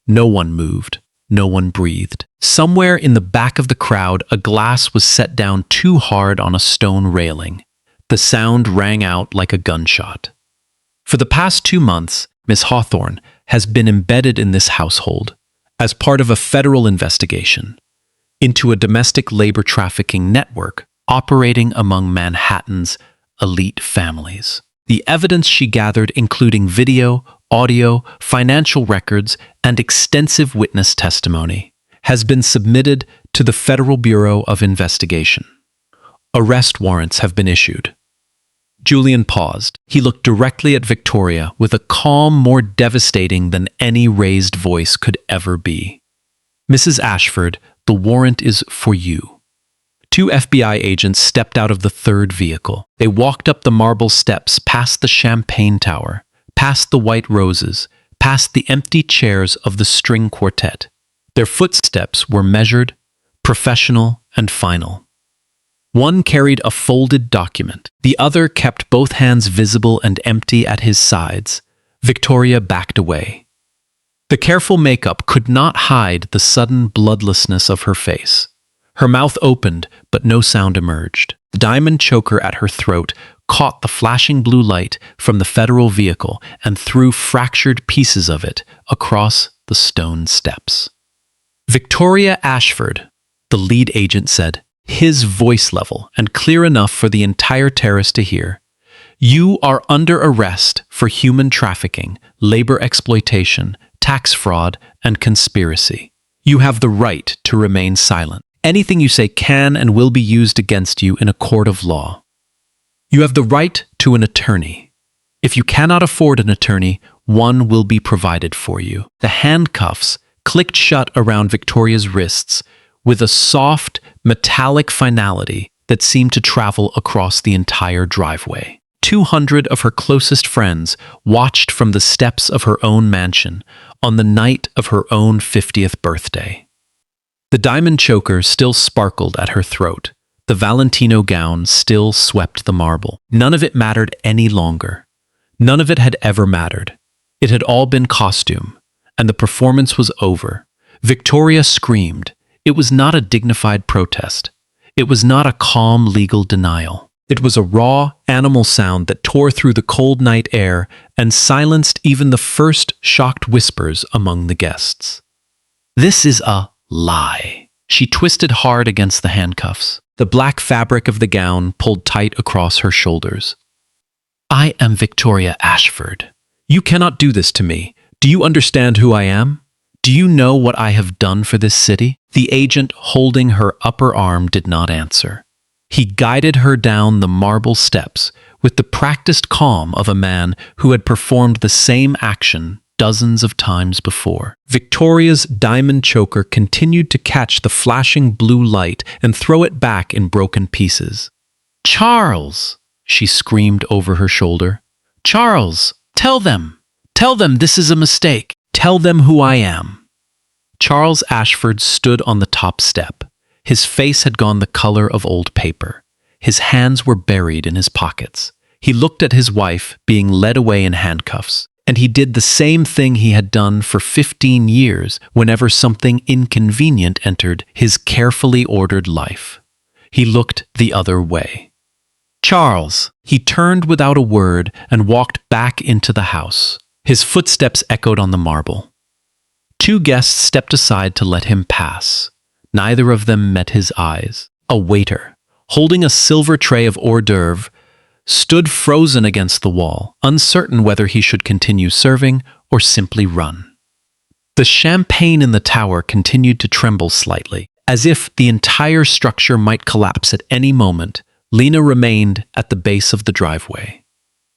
No one moved. No one breathed. Somewhere in the back of the crowd, a glass was set down too hard on a stone railing. The sound rang out like a gunshot. For the past 2 months, Miss Hawthorne has been embedded in this household as part of a federal investigation into a domestic labor trafficking network operating among Manhattan's elite families. The evidence she gathered, including video, audio, financial records, and extensive witness testimony, has been submitted to the Federal Bureau of Investigation. Arrest warrants have been issued. Julian paused. He looked directly at Victoria with a calm more devastating than any raised voice could ever be. "Mrs. Ashford, the warrant is for you." 2 FBI agents stepped out of the third vehicle. They walked up the marble steps past the champagne tower, past the white roses, past the empty chairs of the string quartet. Their footsteps were measured, professional, and final. One carried a folded document. The other kept both hands visible and empty at his sides. Victoria backed away. The careful makeup could not hide the sudden bloodlessness of her face. Her mouth opened, but no sound emerged. The diamond choker at her throat caught the flashing blue light from the federal vehicle and threw fractured pieces of it across the stone steps. "Victoria Ashford," the lead agent said, his voice level and clear enough for the entire terrace to hear. "You are under arrest for human trafficking, labor exploitation, tax fraud, and conspiracy. You have the right to remain silent. Anything you say can and will be used against you in a court of law. You have the right to an attorney. If you cannot afford an attorney, one will be provided for you." The handcuffs clicked shut around Victoria's wrists with a soft, metallic finality that seemed to travel across the entire driveway. 200 of her closest friends watched from the steps of her own mansion on the night of her own 50th birthday. The diamond choker still sparkled at her throat. The Valentino gown still swept the marble. None of it mattered any longer. None of it had ever mattered. It had all been costume, and the performance was over. Victoria screamed. It was not a dignified protest. It was not a calm legal denial. It was a raw, animal sound that tore through the cold night air and silenced even the first shocked whispers among the guests. "This is a lie." She twisted hard against the handcuffs. The black fabric of the gown pulled tight across her shoulders. "I am Victoria Ashford. You cannot do this to me. Do you understand who I am? Do you know what I have done for this city?" The agent holding her upper arm did not answer. He guided her down the marble steps with the practiced calm of a man who had performed the same action dozens of times before. Victoria's diamond choker continued to catch the flashing blue light and throw it back in broken pieces. "Charles!" she screamed over her shoulder. "Charles, tell them! Tell them this is a mistake. Tell them who I am." Charles Ashford stood on the top step. His face had gone the color of old paper. His hands were buried in his pockets. He looked at his wife being led away in handcuffs, and he did the same thing he had done for 15 years whenever something inconvenient entered his carefully ordered life. He looked the other way. "Charles!" He turned without a word and walked back into the house. His footsteps echoed on the marble. Two guests stepped aside to let him pass. Neither of them met his eyes. A waiter, holding a silver tray of hors d'oeuvre, stood frozen against the wall, uncertain whether he should continue serving or simply run. The champagne in the tower continued to tremble slightly, as if the entire structure might collapse at any moment. Lena remained at the base of the driveway.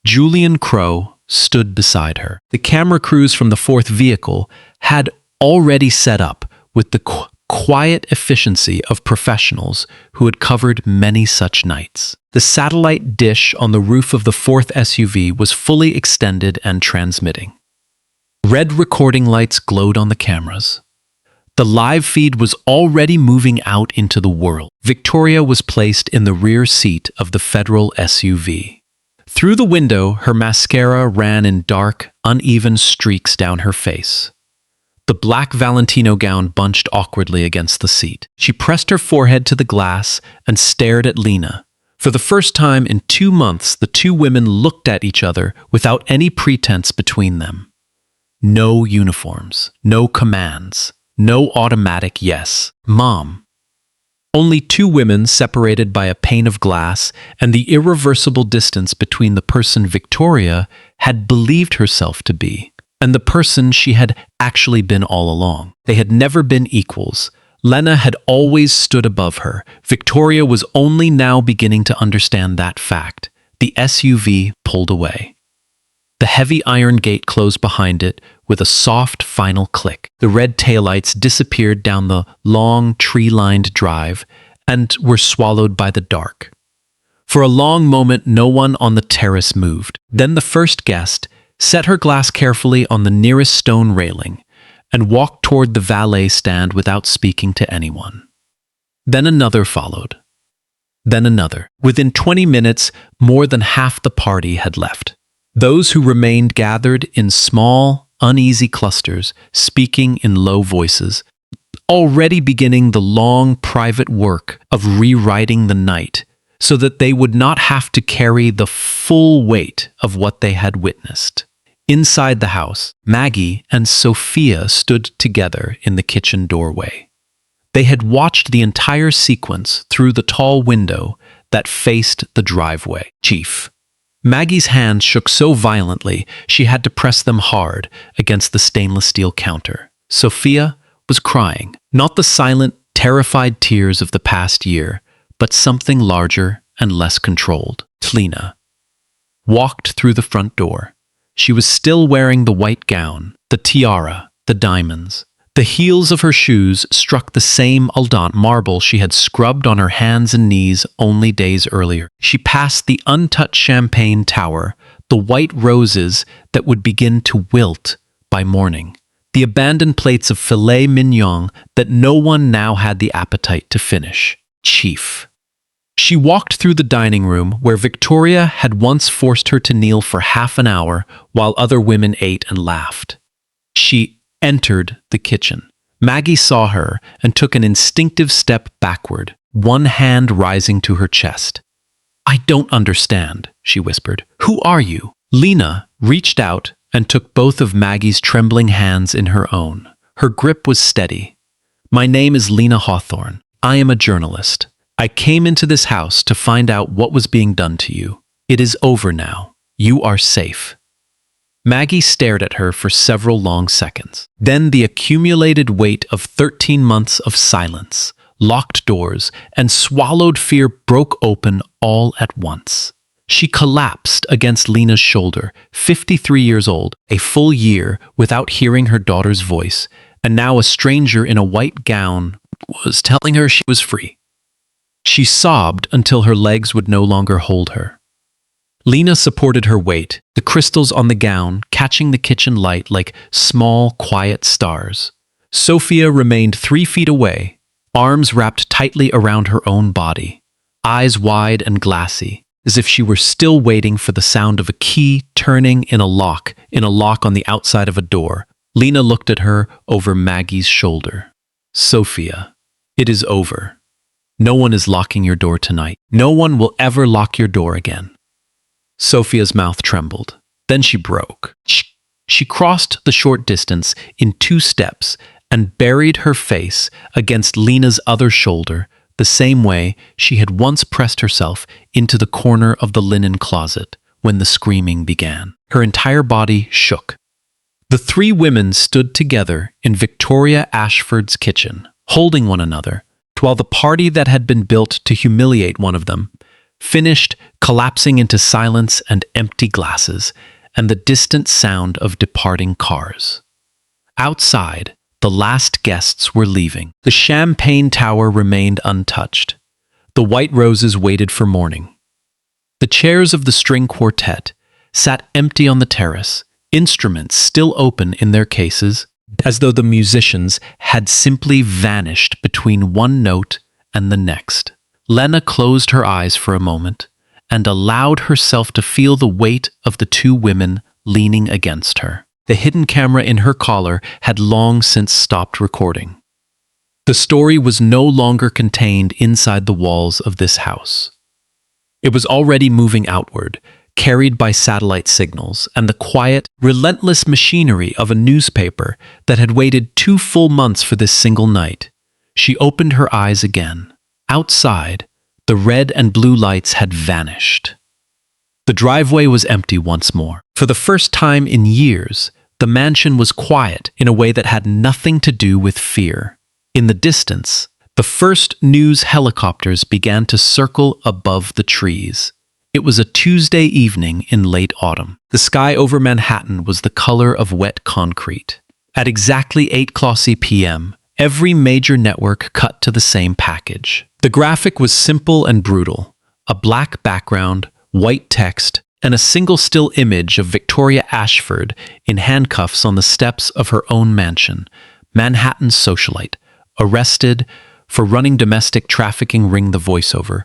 Julian Crow stood beside her. The camera crews from the fourth vehicle had already set up with the quiet efficiency of professionals who had covered many such nights. The satellite dish on the roof of the fourth SUV was fully extended and transmitting. Red recording lights glowed on the cameras. The live feed was already moving out into the world. Victoria was placed in the rear seat of the federal SUV. Through the window, her mascara ran in dark, uneven streaks down her face. The black Valentino gown bunched awkwardly against the seat. She pressed her forehead to the glass and stared at Lena. For the first time in 2 months, the two women looked at each other without any pretense between them. No uniforms, no commands, no automatic yes, Mom. Only two women separated by a pane of glass and the irreversible distance between the person Victoria had believed herself to be and the person she had actually been all along. They had never been equals. Lena had always stood above her. Victoria was only now beginning to understand that fact. The SUV pulled away. The heavy iron gate closed behind it with a soft final click. The red taillights disappeared down the long tree-lined drive and were swallowed by the dark. For a long moment, no one on the terrace moved. Then the first guest set her glass carefully on the nearest stone railing and walked toward the valet stand without speaking to anyone. Then another followed. Then another. Within 20 minutes, more than half the party had left. Those who remained gathered in small, uneasy clusters, speaking in low voices, already beginning the long private work of rewriting the night so that they would not have to carry the full weight of what they had witnessed. Inside the house, Maggie and Sophia stood together in the kitchen doorway. They had watched the entire sequence through the tall window that faced the driveway. "Chief." Maggie's hands shook so violently she had to press them hard against the stainless steel counter. Sophia was crying, not the silent, terrified tears of the past year, but something larger and less controlled. Lena walked through the front door. She was still wearing the white gown, the tiara, the diamonds. The heels of her shoes struck the same Aldant marble she had scrubbed on her hands and knees only days earlier. She passed the untouched champagne tower, the white roses that would begin to wilt by morning, the abandoned plates of filet mignon that no one now had the appetite to finish. Chief. She walked through the dining room where Victoria had once forced her to kneel for half an hour while other women ate and laughed. She entered the kitchen. Maggie saw her and took an instinctive step backward, one hand rising to her chest. "I don't understand," she whispered. "Who are you?" Lena reached out and took both of Maggie's trembling hands in her own. Her grip was steady. "My name is Lena Hawthorne. I am a journalist. I came into this house to find out what was being done to you. It is over now. You are safe." Maggie stared at her for several long seconds. Then the accumulated weight of 13 months of silence, locked doors, and swallowed fear broke open all at once. She collapsed against Lena's shoulder, 53 years old, a full year without hearing her daughter's voice, and now a stranger in a white gown was telling her she was free. She sobbed until her legs would no longer hold her. Lena supported her weight, the crystals on the gown catching the kitchen light like small, quiet stars. Sophia remained 3 feet away, arms wrapped tightly around her own body, eyes wide and glassy, as if she were still waiting for the sound of a key turning in a lock on the outside of a door. Lena looked at her over Maggie's shoulder. Sophia, it is over. No one is locking your door tonight. No one will ever lock your door again. Sophia's mouth trembled. Then she broke. She crossed the short distance in 2 steps and buried her face against Lena's other shoulder, the same way she had once pressed herself into the corner of the linen closet when the screaming began. Her entire body shook. The 3 women stood together in Victoria Ashford's kitchen, holding one another, while the party that had been built to humiliate one of them finished collapsing into silence and empty glasses and the distant sound of departing cars. Outside, the last guests were leaving. The champagne tower remained untouched. The white roses waited for morning. The chairs of the string quartet sat empty on the terrace, instruments still open in their cases, as though the musicians had simply vanished between one note and the next. Lena closed her eyes for a moment and allowed herself to feel the weight of the 2 women leaning against her. The hidden camera in her collar had long since stopped recording. The story was no longer contained inside the walls of this house. It was already moving outward, carried by satellite signals and the quiet, relentless machinery of a newspaper that had waited 2 full months for this single night. She opened her eyes again. Outside, the red and blue lights had vanished. The driveway was empty once more. For the first time in years, the mansion was quiet in a way that had nothing to do with fear. In the distance, the first news helicopters began to circle above the trees. It was a Tuesday evening in late autumn. The sky over Manhattan was the color of wet concrete. At exactly 8:00 p.m., every major network cut to the same package. The graphic was simple and brutal. A black background, white text, and a single still image of Victoria Ashford in handcuffs on the steps of her own mansion, Manhattan socialite, arrested for running domestic trafficking ring. The voiceover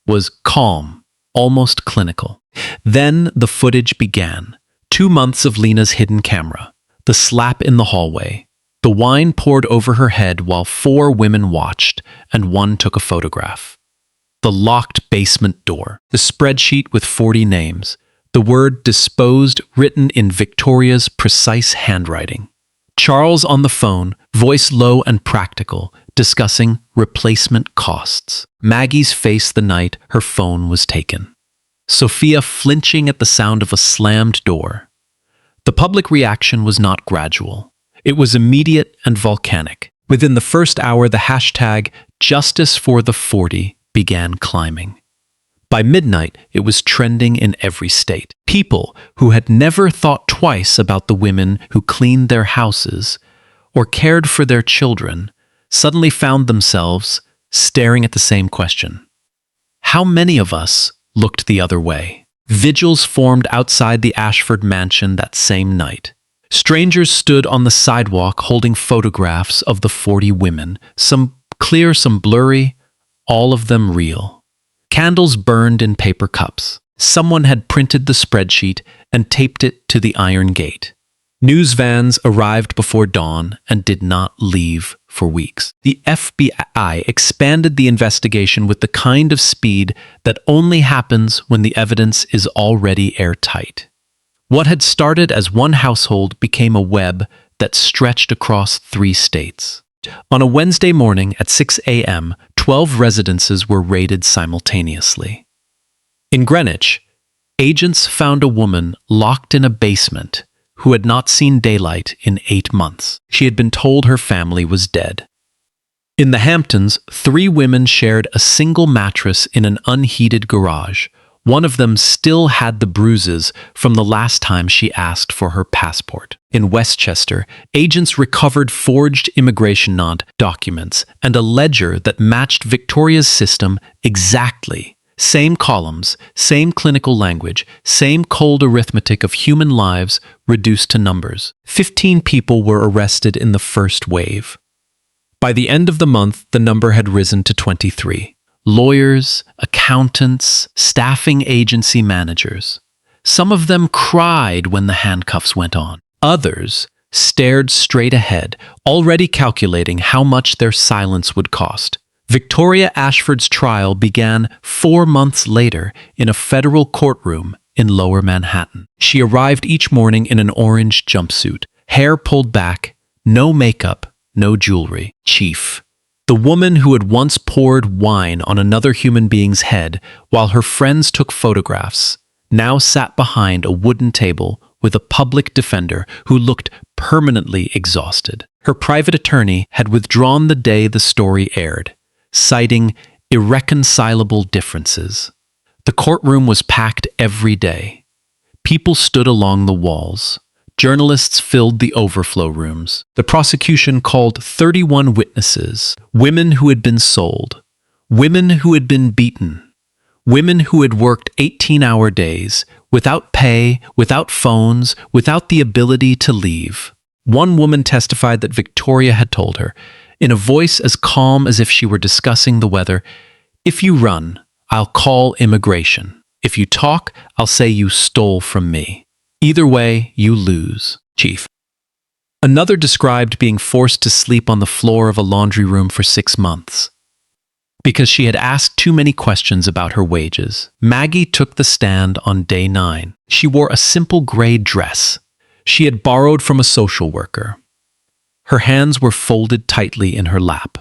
was calm, almost clinical. Then the footage began. 2 months of Lena's hidden camera, the slap in the hallway, the wine poured over her head while 4 women watched and 1 took a photograph. The locked basement door, the spreadsheet with 40 names, the word disposed written in Victoria's precise handwriting. Charles on the phone, voice low and practical, discussing replacement costs. Maggie's face the night her phone was taken. Sophia flinching at the sound of a slammed door. The public reaction was not gradual. It was immediate and volcanic. Within the first hour, the hashtag Justice for the 40 began climbing. By midnight, it was trending in every state. People who had never thought twice about the women who cleaned their houses or cared for their children suddenly found themselves staring at the same question. How many of us looked the other way? Vigils formed outside the Ashford mansion that same night. Strangers stood on the sidewalk holding photographs of the 40 women, some clear, some blurry, all of them real. Candles burned in paper cups. Someone had printed the spreadsheet and taped it to the iron gate. News vans arrived before dawn and did not leave for weeks. The FBI expanded the investigation with the kind of speed that only happens when the evidence is already airtight. What had started as one household became a web that stretched across 3 states. On a Wednesday morning at 6 a.m., 12 residences were raided simultaneously. In Greenwich, agents found a woman locked in a basement who had not seen daylight in 8 months. She had been told her family was dead. In the Hamptons, 3 women shared a single mattress in an unheated garage. One of them still had the bruises from the last time she asked for her passport. In Westchester, agents recovered forged immigration documents and a ledger that matched Victoria's system exactly, Same columns, same clinical language, same cold arithmetic of human lives reduced to numbers. 15 people were arrested in the first wave. By the end of the month, the number had risen to 23. Lawyers, accountants, staffing agency managers. Some of them cried when the handcuffs went on. Others stared straight ahead, already calculating how much their silence would cost. Victoria Ashford's trial began 4 months later in a federal courtroom in Lower Manhattan. She arrived each morning in an orange jumpsuit, hair pulled back, no makeup, no jewelry. Chief, the woman who had once poured wine on another human being's head while her friends took photographs, now sat behind a wooden table with a public defender who looked permanently exhausted. Her private attorney had withdrawn the day the story aired, citing irreconcilable differences. The courtroom was packed every day. People stood along the walls. Journalists filled the overflow rooms. The prosecution called 31 witnesses, women who had been sold, women who had been beaten, women who had worked 18-hour days, without pay, without phones, without the ability to leave. One woman testified that Victoria had told her, in a voice as calm as if she were discussing the weather, "If you run, I'll call immigration. If you talk, I'll say you stole from me. Either way, you lose, Chief." Another described being forced to sleep on the floor of a laundry room for 6 months because she had asked too many questions about her wages. Maggie took the stand on day 9. She wore a simple gray dress she had borrowed from a social worker. Her hands were folded tightly in her lap.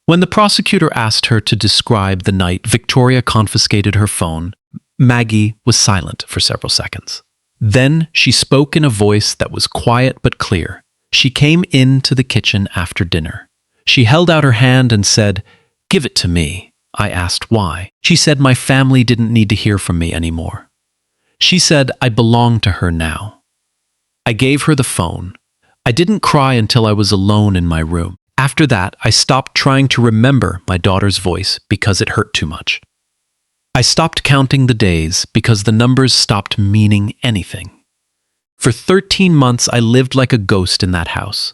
When the prosecutor asked her to describe the night Victoria confiscated her phone, Maggie was silent for several seconds. Then she spoke in a voice that was quiet but clear. She came into the kitchen after dinner. She held out her hand and said, "Give it to me." I asked why. She said my family didn't need to hear from me anymore. She said I belonged to her now. I gave her the phone. I didn't cry until I was alone in my room. After that, I stopped trying to remember my daughter's voice because it hurt too much. I stopped counting the days because the numbers stopped meaning anything. For 13 months, I lived like a ghost in that house.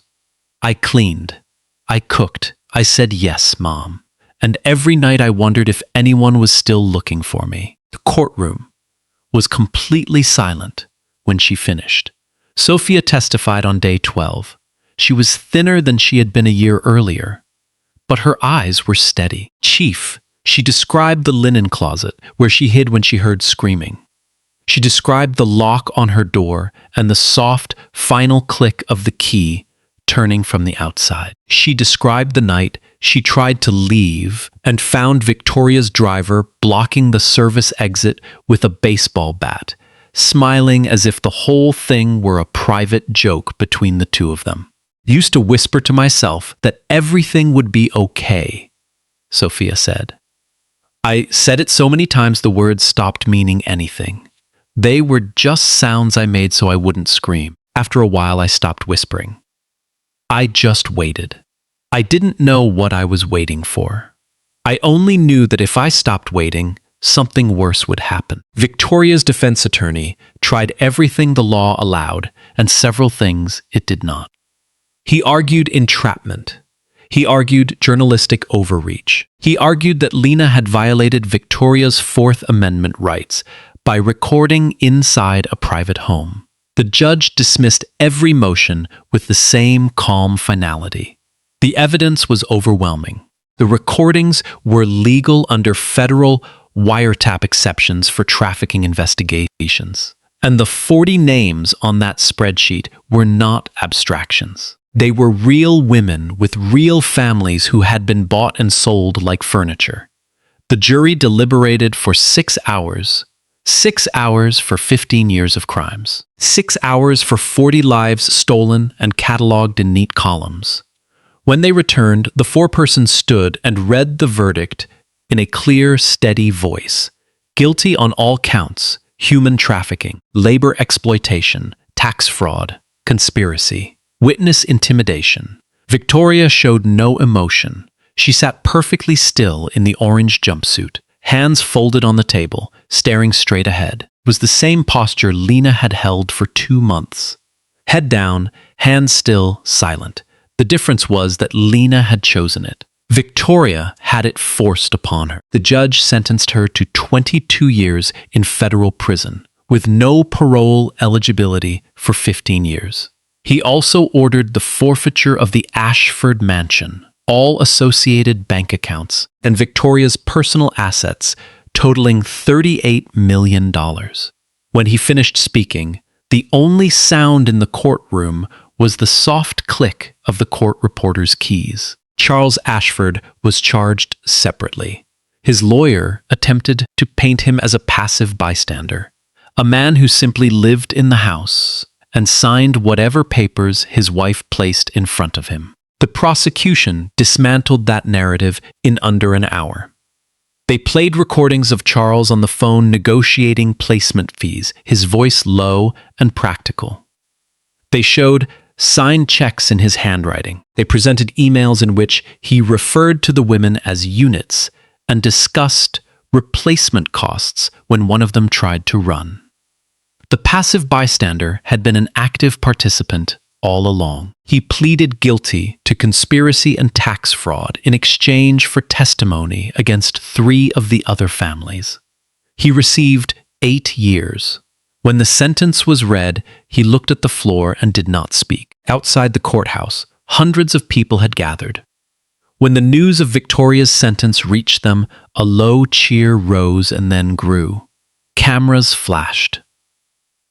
I cleaned. I cooked. I said yes, Mom. And every night I wondered if anyone was still looking for me. The courtroom was completely silent when she finished. Sophia testified on day 12. She was thinner than she had been a year earlier, but her eyes were steady. Chief, she described the linen closet where she hid when she heard screaming. She described the lock on her door and the soft, final click of the key turning from the outside. She described the night she tried to leave and found Victoria's driver blocking the service exit with a baseball bat, smiling as if the whole thing were a private joke between the two of them. Used to whisper to myself that everything would be okay, Sophia said. I said it so many times the words stopped meaning anything. They were just sounds I made so I wouldn't scream. After a while, I stopped whispering. I just waited. I didn't know what I was waiting for. I only knew that if I stopped waiting, something worse would happen. Victoria's defense attorney tried everything the law allowed and several things it did not. He argued entrapment. He argued journalistic overreach. He argued that Lena had violated Victoria's Fourth Amendment rights by recording inside a private home. The judge dismissed every motion with the same calm finality. The evidence was overwhelming. The recordings were legal under federal wiretap exceptions for trafficking investigations. And the 40 names on that spreadsheet were not abstractions. They were real women with real families who had been bought and sold like furniture. The jury deliberated for 6 hours. 6 hours for 15 years of crimes. 6 hours for 40 lives stolen and cataloged in neat columns. When they returned, the foreperson stood and read the verdict in a clear, steady voice. Guilty on all counts: human trafficking, labor exploitation, tax fraud, conspiracy, witness intimidation. Victoria showed no emotion. She sat perfectly still in the orange jumpsuit, hands folded on the table, staring straight ahead. It was the same posture Lena had held for 2 months. Head down, hands still, silent. The difference was that Lena had chosen it. Victoria had it forced upon her. The judge sentenced her to 22 years in federal prison, with no parole eligibility for 15 years. He also ordered the forfeiture of the Ashford mansion, all associated bank accounts, and Victoria's personal assets, totaling $38 million. When he finished speaking, the only sound in the courtroom was the soft click of the court reporter's keys. Charles Ashford was charged separately. His lawyer attempted to paint him as a passive bystander, a man who simply lived in the house and signed whatever papers his wife placed in front of him. The prosecution dismantled that narrative in under an hour. They played recordings of Charles on the phone negotiating placement fees, his voice low and practical. They showed signed checks in his handwriting. They presented emails in which he referred to the women as units and discussed replacement costs when one of them tried to run. The passive bystander had been an active participant all along. He pleaded guilty to conspiracy and tax fraud in exchange for testimony against 3 of the other families. He received 8 years. When the sentence was read, he looked at the floor and did not speak. Outside the courthouse, hundreds of people had gathered. When the news of Victoria's sentence reached them, a low cheer rose and then grew. Cameras flashed.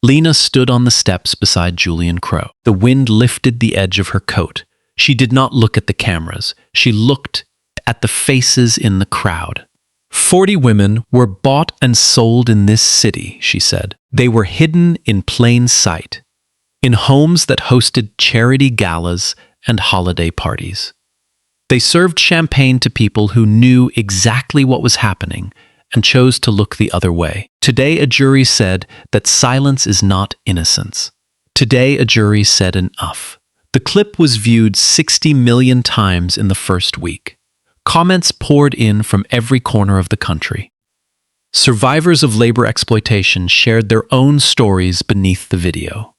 Lena stood on the steps beside Julian Crowe. The wind lifted the edge of her coat. She did not look at the cameras. She looked at the faces in the crowd. 40 women were bought and sold in this city, she said. They were hidden in plain sight, in homes that hosted charity galas and holiday parties. They served champagne to people who knew exactly what was happening and chose to look the other way. Today, a jury said that silence is not innocence. Today, a jury said enough. The clip was viewed 60 million times in the first week. Comments poured in from every corner of the country. Survivors of labor exploitation shared their own stories beneath the video.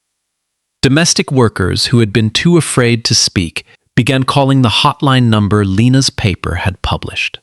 Domestic workers who had been too afraid to speak began calling the hotline number Lena's paper had published.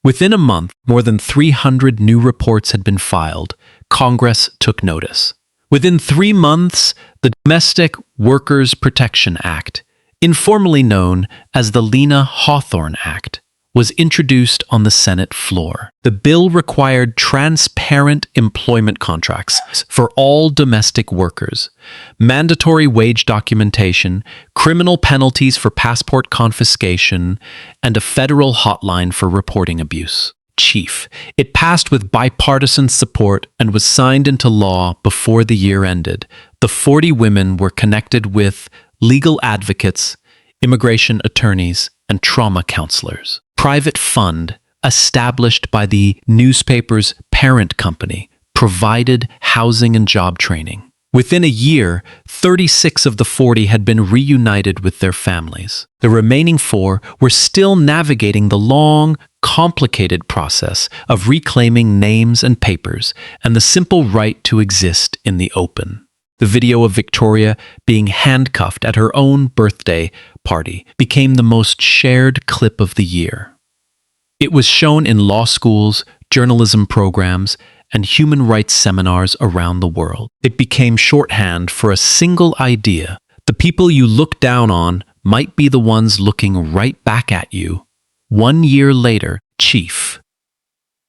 Within a month, more than 300 new reports had been filed. Congress took notice. Within 3 months, the Domestic Workers Protection Act, informally known as the Lena Hawthorne Act, was introduced on the Senate floor. The bill required transparent employment contracts for all domestic workers, mandatory wage documentation, criminal penalties for passport confiscation, and a federal hotline for reporting abuse. Chief. It passed with bipartisan support and was signed into law before the year ended. The 40 women were connected with legal advocates, immigration attorneys, and trauma counselors. Private fund, established by the newspaper's parent company, provided housing and job training. Within a year, 36 of the 40 had been reunited with their families. The remaining 4 were still navigating the long, complicated process of reclaiming names and papers and the simple right to exist in the open. The video of Victoria being handcuffed at her own birthday party became the most shared clip of the year. It was shown in law schools, journalism programs, and human rights seminars around the world. It became shorthand for a single idea. The people you look down on might be the ones looking right back at you. 1 year later, Chief.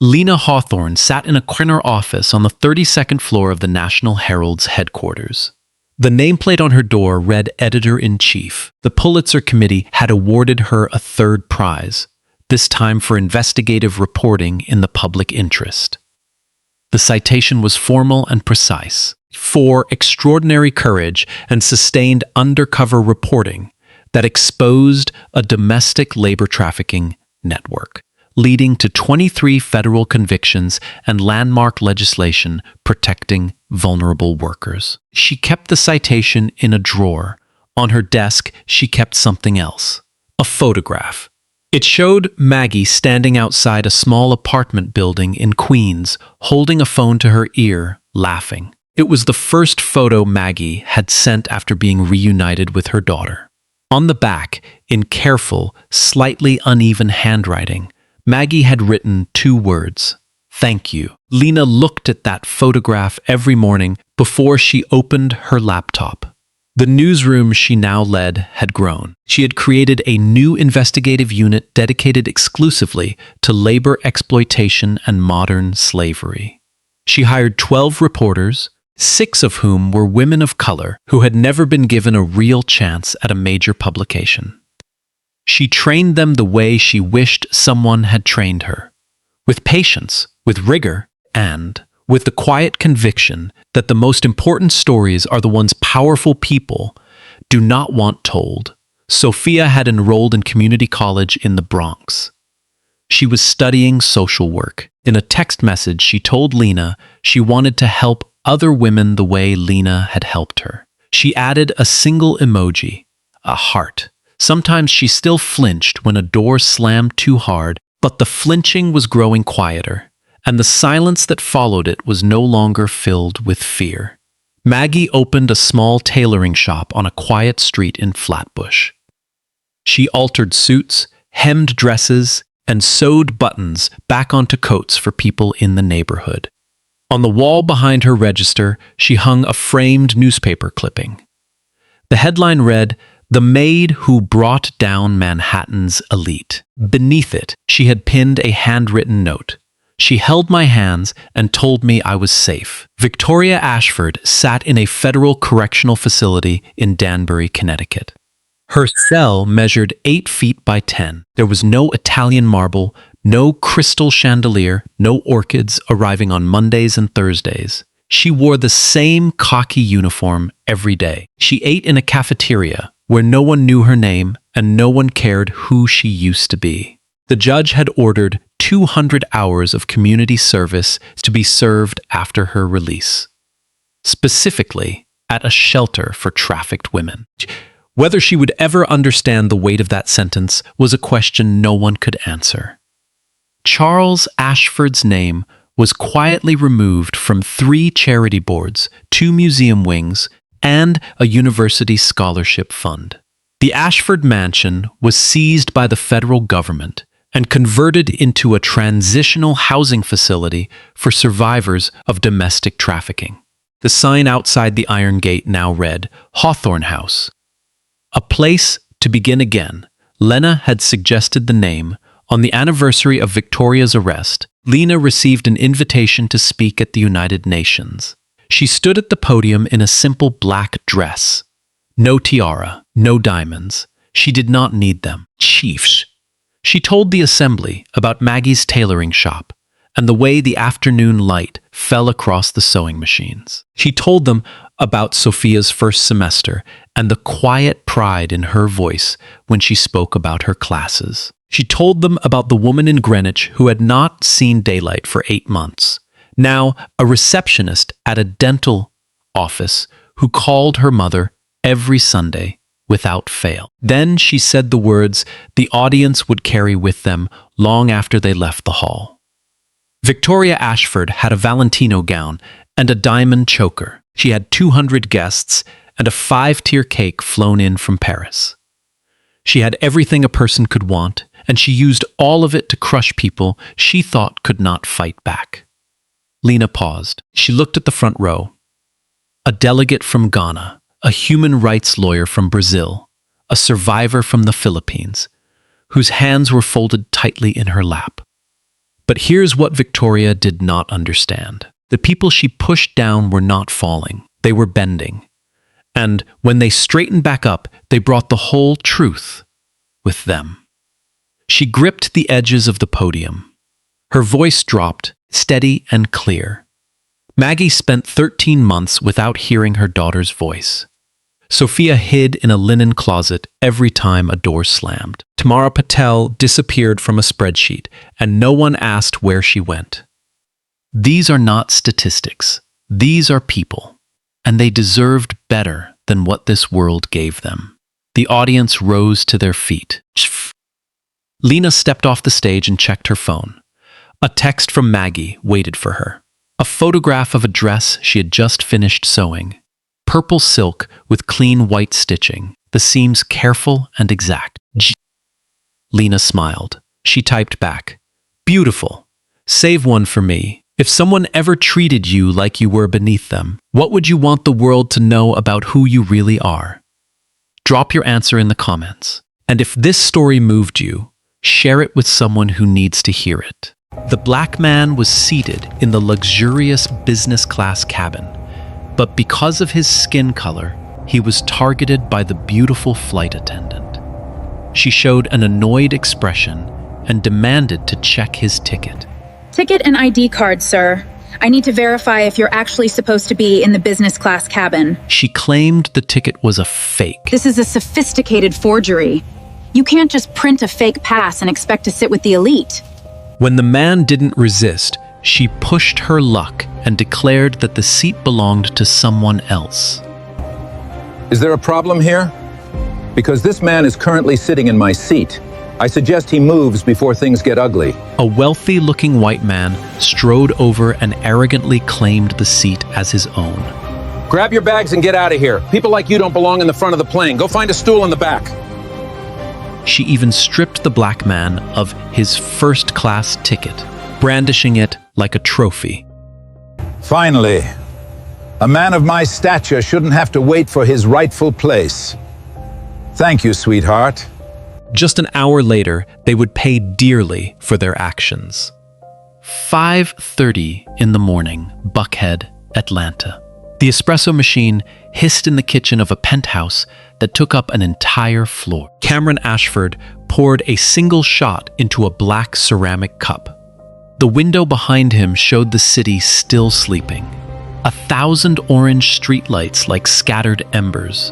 Lena Hawthorne sat in a corner office on the 32nd floor of the National Herald's headquarters. The nameplate on her door read Editor-in-Chief. The Pulitzer Committee had awarded her a 3rd prize, this time for investigative reporting in the public interest. The citation was formal and precise. For extraordinary courage and sustained undercover reporting that exposed a domestic labor trafficking network, leading to 23 federal convictions and landmark legislation protecting vulnerable workers. She kept the citation in a drawer. On her desk, she kept something else, a photograph. It showed Maggie standing outside a small apartment building in Queens, holding a phone to her ear, laughing. It was the first photo Maggie had sent after being reunited with her daughter. On the back, in careful, slightly uneven handwriting, Maggie had written 2 words, "Thank you." Lena looked at that photograph every morning before she opened her laptop. The newsroom she now led had grown. She had created a new investigative unit dedicated exclusively to labor exploitation and modern slavery. She hired 12 reporters, 6 of whom were women of color who had never been given a real chance at a major publication. She trained them the way she wished someone had trained her, with patience, with rigor, and with the quiet conviction that the most important stories are the ones powerful people do not want told. Sophia had enrolled in community college in the Bronx. She was studying social work. In a text message, she told Lena she wanted to help other women the way Lena had helped her. She added a single emoji, a heart. Sometimes she still flinched when a door slammed too hard, but the flinching was growing quieter, and the silence that followed it was no longer filled with fear. Maggie opened a small tailoring shop on a quiet street in Flatbush. She altered suits, hemmed dresses, and sewed buttons back onto coats for people in the neighborhood. On the wall behind her register, she hung a framed newspaper clipping. The headline read, "The Maid Who Brought Down Manhattan's Elite." Beneath it, she had pinned a handwritten note. She held my hands and told me I was safe. Victoria Ashford sat in a federal correctional facility in Danbury, Connecticut. Her cell measured 8 feet by 10. There was no Italian marble, no crystal chandelier, no orchids arriving on Mondays and Thursdays. She wore the same khaki uniform every day. She ate in a cafeteria where no one knew her name and no one cared who she used to be. The judge had ordered 200 hours of community service to be served after her release, specifically at a shelter for trafficked women. Whether she would ever understand the weight of that sentence was a question no one could answer. Charles Ashford's name was quietly removed from 3 charity boards, 2 museum wings, and a university scholarship fund. The Ashford Mansion was seized by the federal government and converted into a transitional housing facility for survivors of domestic trafficking. The sign outside the Iron Gate now read, "Hawthorne House." A place to begin again. Lena had suggested the name. On the anniversary of Victoria's arrest, Lena received an invitation to speak at the United Nations. She stood at the podium in a simple black dress. No tiara, no diamonds. She did not need them. Chiefs. She told the assembly about Maggie's tailoring shop and the way the afternoon light fell across the sewing machines. She told them about Sophia's first semester and the quiet pride in her voice when she spoke about her classes. She told them about the woman in Greenwich who had not seen daylight for 8 months, now a receptionist at a dental office who called her mother every Sunday without fail. Then she said the words the audience would carry with them long after they left the hall. Victoria Ashford had a Valentino gown and a diamond choker. She had 200 guests and a 5-tier cake flown in from Paris. She had everything a person could want, and she used all of it to crush people she thought could not fight back. Lena paused. She looked at the front row. A delegate from Ghana, a human rights lawyer from Brazil, a survivor from the Philippines, whose hands were folded tightly in her lap. But here's what Victoria did not understand. The people she pushed down were not falling. They were bending. And when they straightened back up, they brought the whole truth with them. She gripped the edges of the podium. Her voice dropped, steady and clear. Maggie spent 13 months without hearing her daughter's voice. Sophia hid in a linen closet every time a door slammed. Tamara Patel disappeared from a spreadsheet, and no one asked where she went. These are not statistics. These are people, and they deserved better than what this world gave them. The audience rose to their feet. Lena stepped off the stage and checked her phone. A text from Maggie waited for her. A photograph of a dress she had just finished sewing. Purple silk with clean white stitching, the seams careful and exact. Lena smiled. She typed back, "Beautiful. Save one for me. If someone ever treated you like you were beneath them, what would you want the world to know about who you really are?" Drop your answer in the comments. And if this story moved you, share it with someone who needs to hear it. The black man was seated in the luxurious business class cabin, but because of his skin color, he was targeted by the beautiful flight attendant. She showed an annoyed expression and demanded to check his ticket. Ticket and ID card, sir. I need to verify if you're actually supposed to be in the business class cabin. She claimed the ticket was a fake. This is a sophisticated forgery. You can't just print a fake pass and expect to sit with the elite. When the man didn't resist, she pushed her luck and declared that the seat belonged to someone else. Is there a problem here? Because this man is currently sitting in my seat. I suggest he moves before things get ugly. A wealthy-looking white man strode over and arrogantly claimed the seat as his own. Grab your bags and get out of here. People like you don't belong in the front of the plane. Go find a stool in the back. She even stripped the black man of his first-class ticket, brandishing it like a trophy. Finally, a man of my stature shouldn't have to wait for his rightful place. Thank you, sweetheart. Just an hour later, they would pay dearly for their actions. 5:30 in the morning, Buckhead, Atlanta. The espresso machine hissed in the kitchen of a penthouse that took up an entire floor. Cameron Ashford poured a single shot into a black ceramic cup. The window behind him showed the city still sleeping. 1,000 orange streetlights like scattered embers.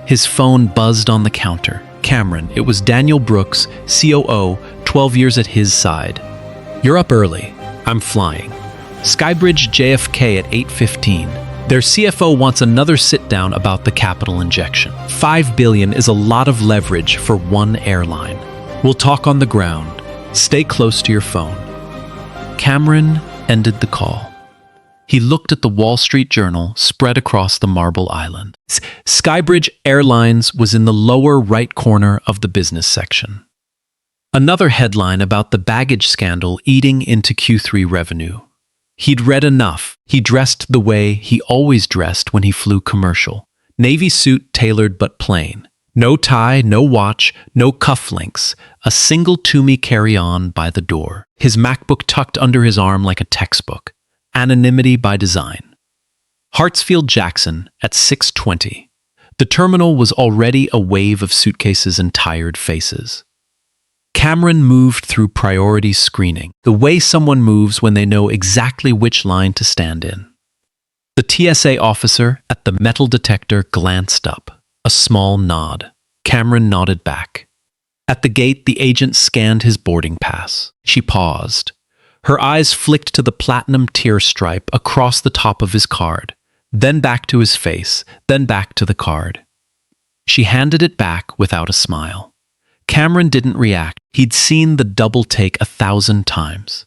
His phone buzzed on the counter. Cameron, it was Daniel Brooks, COO, 12 years at his side. "You're up early. I'm flying. Skybridge JFK at 8:15. Their CFO wants another sit-down about the capital injection. $5 billion is a lot of leverage for one airline. We'll talk on the ground. Stay close to your phone." Cameron ended the call. He looked at the Wall Street Journal spread across the Marble Island. Skybridge Airlines was in the lower right corner of the business section. Another headline about the baggage scandal eating into Q3 revenue. He'd read enough. He dressed the way he always dressed when he flew commercial. Navy suit tailored but plain. No tie, no watch, no cufflinks. A single Toomey carry-on by the door. His MacBook tucked under his arm like a textbook. Anonymity by design. Hartsfield-Jackson at 6:20. The terminal was already a wave of suitcases and tired faces. Cameron moved through priority screening, the way someone moves when they know exactly which line to stand in. The TSA officer at the metal detector glanced up, a small nod. Cameron nodded back. At the gate, the agent scanned his boarding pass. She paused. Her eyes flicked to the platinum tear stripe across the top of his card, then back to his face, then back to the card. She handed it back without a smile. Cameron didn't react. He'd seen the double take 1,000 times.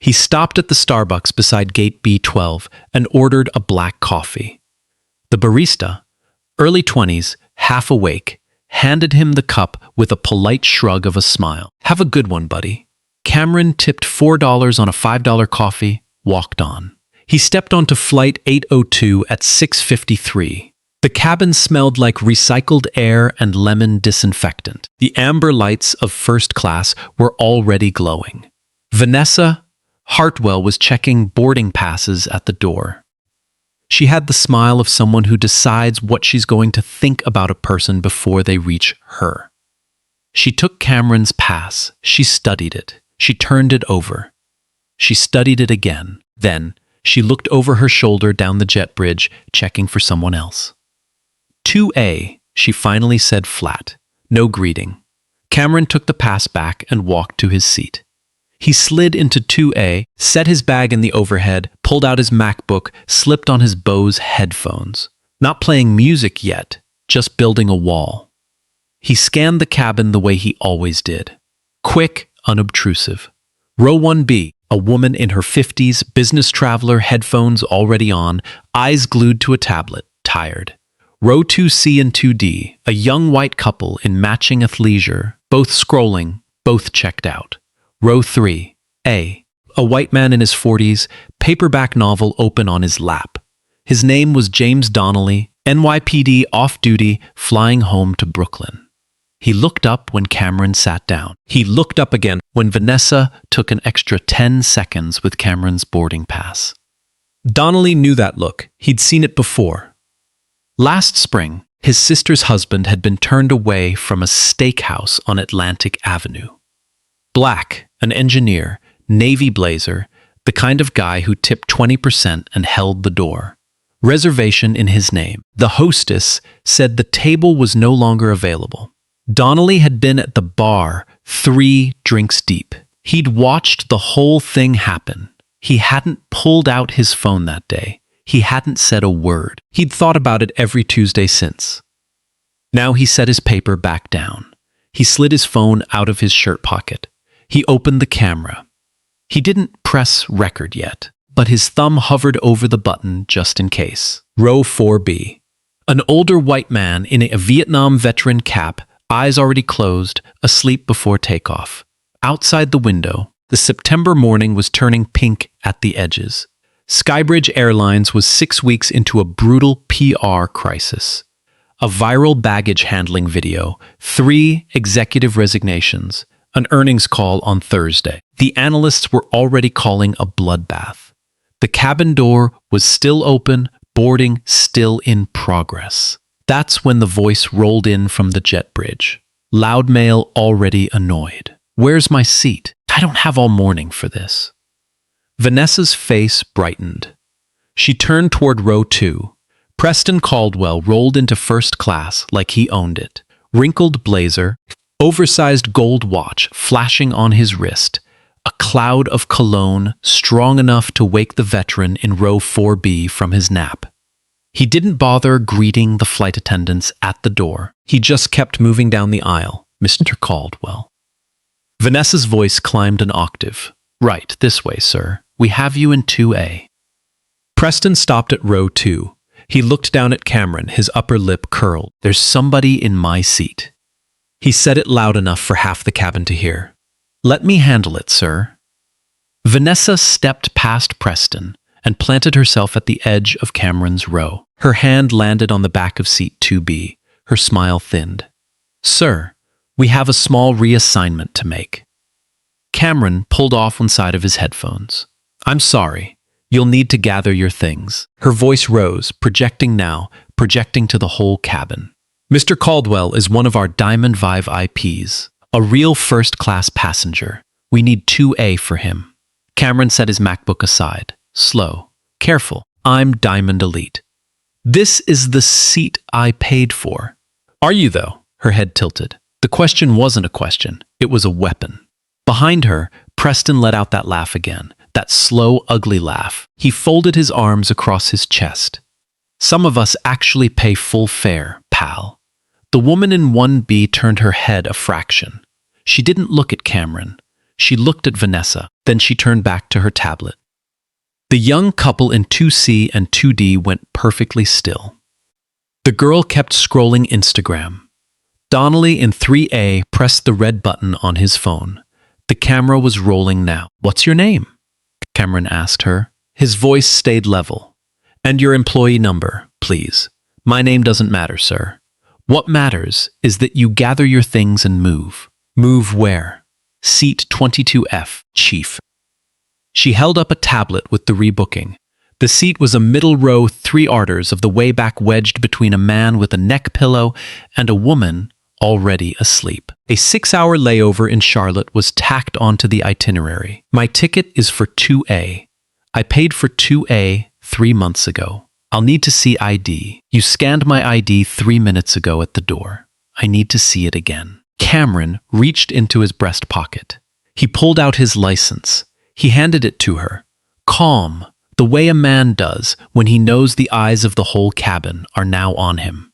He stopped at the Starbucks beside gate B12 and ordered a black coffee. The barista, early 20s, half awake, handed him the cup with a polite shrug of a smile. "Have a good one, buddy." Cameron tipped $4 on a $5 coffee, walked on. He stepped onto flight 802 at 6:53. The cabin smelled like recycled air and lemon disinfectant. The amber lights of first class were already glowing. Vanessa Hartwell was checking boarding passes at the door. She had the smile of someone who decides what she's going to think about a person before they reach her. She took Cameron's pass. She studied it. She turned it over. She studied it again. Then, she looked over her shoulder down the jet bridge, checking for someone else. 2A, she finally said flat. No greeting. Cameron took the pass back and walked to his seat. He slid into 2A, set his bag in the overhead, pulled out his MacBook, slipped on his Bose headphones. Not playing music yet, just building a wall. He scanned the cabin the way he always did. Quick, unobtrusive. Row 1B, a woman in her 50s, business traveler, headphones already on, eyes glued to a tablet, tired. Row 2C and 2D, a young white couple in matching athleisure, both scrolling, both checked out. Row 3A, a white man in his 40s, paperback novel open on his lap. His name was James Donnelly, NYPD off-duty, flying home to Brooklyn. He looked up when Cameron sat down. He looked up again when Vanessa took an extra 10 seconds with Cameron's boarding pass. Donnelly knew that look. He'd seen it before. Last spring, his sister's husband had been turned away from a steakhouse on Atlantic Avenue. Black, an engineer, navy blazer, the kind of guy who tipped 20% and held the door. Reservation in his name. The hostess said the table was no longer available. Donnelly had been at the bar 3 drinks deep. He'd watched the whole thing happen. He hadn't pulled out his phone that day. He hadn't said a word. He'd thought about it every Tuesday since. Now he set his paper back down. He slid his phone out of his shirt pocket. He opened the camera. He didn't press record yet, but his thumb hovered over the button just in case. Row 4B. An older white man in a Vietnam veteran cap, eyes already closed, asleep before takeoff. Outside the window, the September morning was turning pink at the edges. Skybridge Airlines was 6 weeks into a brutal PR crisis. A viral baggage handling video, 3 executive resignations, an earnings call on Thursday. The analysts were already calling a bloodbath. The cabin door was still open, boarding still in progress. That's when the voice rolled in from the jet bridge. Loud male already annoyed. Where's my seat? I don't have all morning for this. Vanessa's face brightened. She turned toward row 2. Preston Caldwell rolled into first class like he owned it. Wrinkled blazer, oversized gold watch flashing on his wrist, a cloud of cologne strong enough to wake the veteran in row 4B from his nap. He didn't bother greeting the flight attendants at the door. He just kept moving down the aisle. Mr. Caldwell. Vanessa's voice climbed an octave. Right, this way, sir. We have you in 2A. Preston stopped at row 2. He looked down at Cameron, his upper lip curled. There's somebody in my seat. He said it loud enough for half the cabin to hear. Let me handle it, sir. Vanessa stepped past Preston and planted herself at the edge of Cameron's row. Her hand landed on the back of seat 2B. Her smile thinned. Sir, we have a small reassignment to make. Cameron pulled off one side of his headphones. I'm sorry. You'll need to gather your things. Her voice rose, projecting to the whole cabin. Mr. Caldwell is one of our Diamond Vive IPs, a real first-class passenger. We need 2A for him. Cameron set his MacBook aside. Slow. Careful. I'm Diamond Elite. This is the seat I paid for. Are you, though? Her head tilted. The question wasn't a question. It was a weapon. Behind her, Preston let out that laugh again, that slow, ugly laugh. He folded his arms across his chest. Some of us actually pay full fare, pal. The woman in 1B turned her head a fraction. She didn't look at Cameron. She looked at Vanessa. Then she turned back to her tablet. The young couple in 2C and 2D went perfectly still. The girl kept scrolling Instagram. Donnelly in 3A pressed the red button on his phone. The camera was rolling now. What's your name? Cameron asked her. His voice stayed level. And your employee number, please. My name doesn't matter, sir. What matters is that you gather your things and move. Move where? Seat 22F, Chief. She held up a tablet with the rebooking. The seat was a middle row 3 orders of the way back wedged between a man with a neck pillow and a woman already asleep. A 6-hour layover in Charlotte was tacked onto the itinerary. My ticket is for 2A. I paid for 2A 3 months ago. I'll need to see ID. You scanned my ID 3 minutes ago at the door. I need to see it again. Cameron reached into his breast pocket. He pulled out his license. He handed it to her, calm, the way a man does when he knows the eyes of the whole cabin are now on him.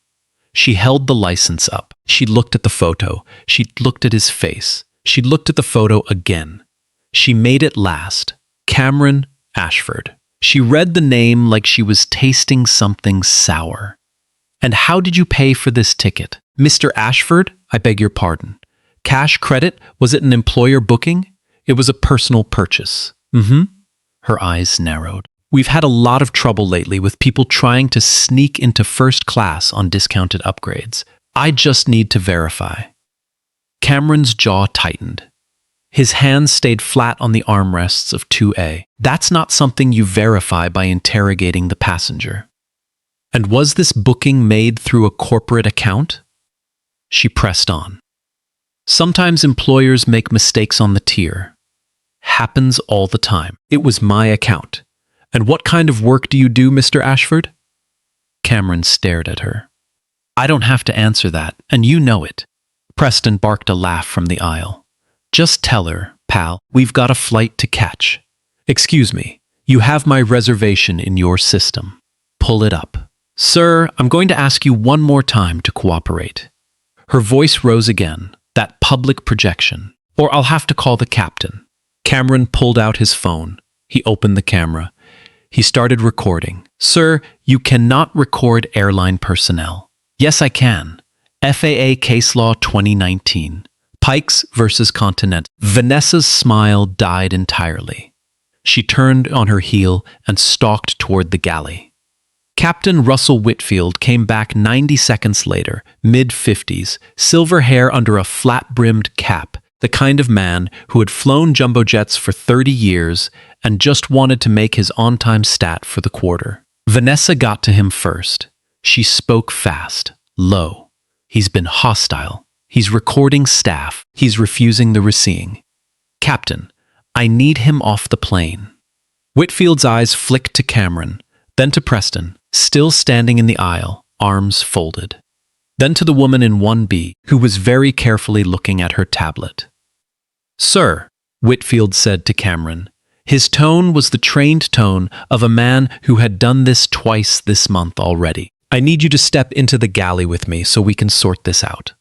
She held the license up. She looked at the photo. She looked at his face. She looked at the photo again. She made it last. Cameron Ashford. She read the name like she was tasting something sour. And how did you pay for this ticket? Mr. Ashford, I beg your pardon. Cash credit? Was it an employer booking? It was a personal purchase. Her eyes narrowed. We've had a lot of trouble lately with people trying to sneak into first class on discounted upgrades. I just need to verify. Cameron's jaw tightened. His hands stayed flat on the armrests of 2A. That's not something you verify by interrogating the passenger. And was this booking made through a corporate account? She pressed on. Sometimes employers make mistakes on the tier. Happens all the time. It was my account. And what kind of work do you do, Mr. Ashford? Cameron stared at her. I don't have to answer that, and you know it. Preston barked a laugh from the aisle. Just tell her, pal, we've got a flight to catch. Excuse me, you have my reservation in your system. Pull it up. Sir, I'm going to ask you one more time to cooperate. Her voice rose again, that public projection. Or I'll have to call the captain. Cameron pulled out his phone. He opened the camera. He started recording. Sir, you cannot record airline personnel. Yes, I can. FAA Case Law 2019. Pikes versus Continental. Vanessa's smile died entirely. She turned on her heel and stalked toward the galley. Captain Russell Whitfield came back 90 seconds later, mid-50s, silver hair under a flat-brimmed cap, the kind of man who had flown jumbo jets for 30 years and just wanted to make his on-time stat for the quarter. Vanessa got to him first. She spoke fast, low. He's been hostile. He's recording staff. He's refusing the receiving. Captain, I need him off the plane. Whitfield's eyes flicked to Cameron, then to Preston, still standing in the aisle, arms folded. Then to the woman in 1B, who was very carefully looking at her tablet. Sir, Whitfield said to Cameron. His tone was the trained tone of a man who had done this twice this month already. I need you to step into the galley with me so we can sort this out.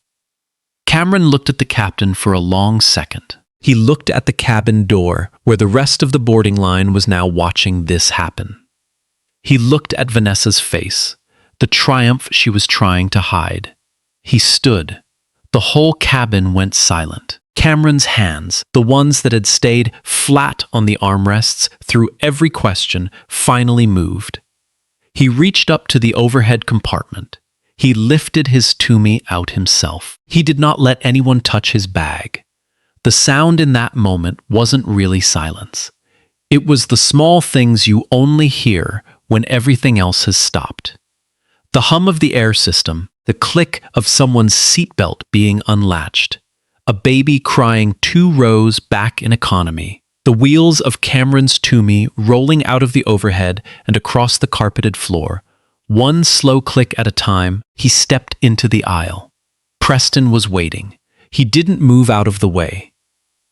Cameron looked at the captain for a long second. He looked at the cabin door, where the rest of the boarding line was now watching this happen. He looked at Vanessa's face, the triumph she was trying to hide. He stood. The whole cabin went silent. Cameron's hands, the ones that had stayed flat on the armrests through every question, finally moved. He reached up to the overhead compartment. He lifted his Toomey out himself. He did not let anyone touch his bag. The sound in that moment wasn't really silence. It was the small things you only hear when everything else has stopped. The hum of the air system, the click of someone's seatbelt being unlatched, a baby crying 2 rows back in economy, the wheels of Cameron's Toomey rolling out of the overhead and across the carpeted floor. One slow click at a time, he stepped into the aisle. Preston was waiting. He didn't move out of the way.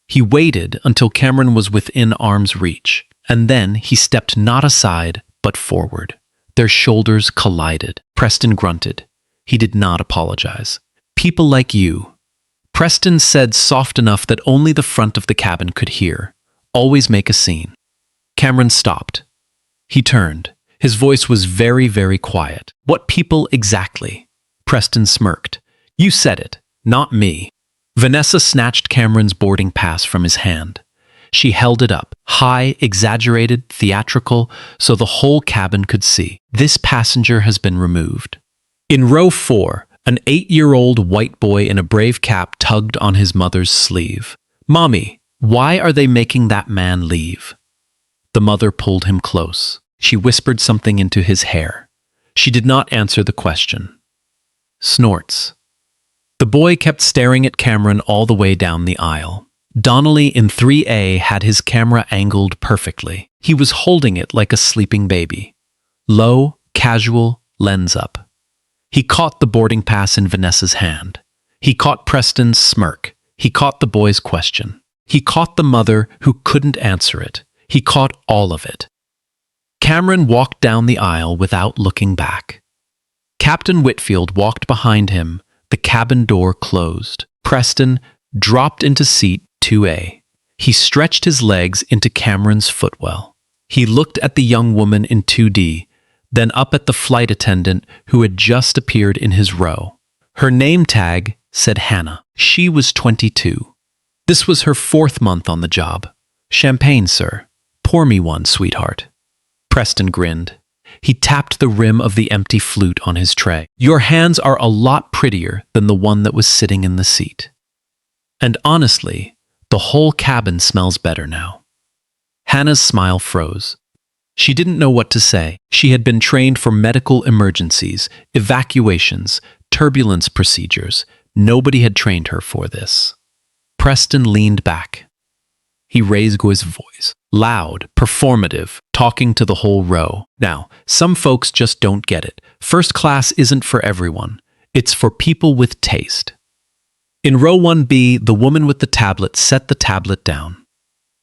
He waited until Cameron was within arm's reach, and then he stepped not aside, but forward. Their shoulders collided. Preston grunted. He did not apologize. People like you. Preston said soft enough that only the front of the cabin could hear. Always make a scene. Cameron stopped. He turned. His voice was very, very quiet. What people exactly? Preston smirked. You said it, not me. Vanessa snatched Cameron's boarding pass from his hand. She held it up, high, exaggerated, theatrical, so the whole cabin could see. This passenger has been removed. In row 4, an 8-year-old white boy in a brave cap tugged on his mother's sleeve. Mommy, why are they making that man leave? The mother pulled him close. She whispered something into his hair. She did not answer the question. Snorts. The boy kept staring at Cameron all the way down the aisle. Donnelly in 3A had his camera angled perfectly. He was holding it like a sleeping baby. Low, casual, lens up. He caught the boarding pass in Vanessa's hand. He caught Preston's smirk. He caught the boy's question. He caught the mother who couldn't answer it. He caught all of it. Cameron walked down the aisle without looking back. Captain Whitfield walked behind him. The cabin door closed. Preston, dropped into seat 2A. He stretched his legs into Cameron's footwell. He looked at the young woman in 2D, then up at the flight attendant who had just appeared in his row. Her name tag said Hannah. She was 22. This was her 4th month on the job. "Champagne, sir. Pour me one, sweetheart." Preston grinned. He tapped the rim of the empty flute on his tray. "Your hands are a lot prettier than the one that was sitting in the seat. And honestly, the whole cabin smells better now." Hannah's smile froze. She didn't know what to say. She had been trained for medical emergencies, evacuations, turbulence procedures. Nobody had trained her for this. Preston leaned back. He raised his voice, loud, performative, talking to the whole row. "Now, some folks just don't get it. First class isn't for everyone. It's for people with taste." In row 1B, the woman with the tablet set the tablet down.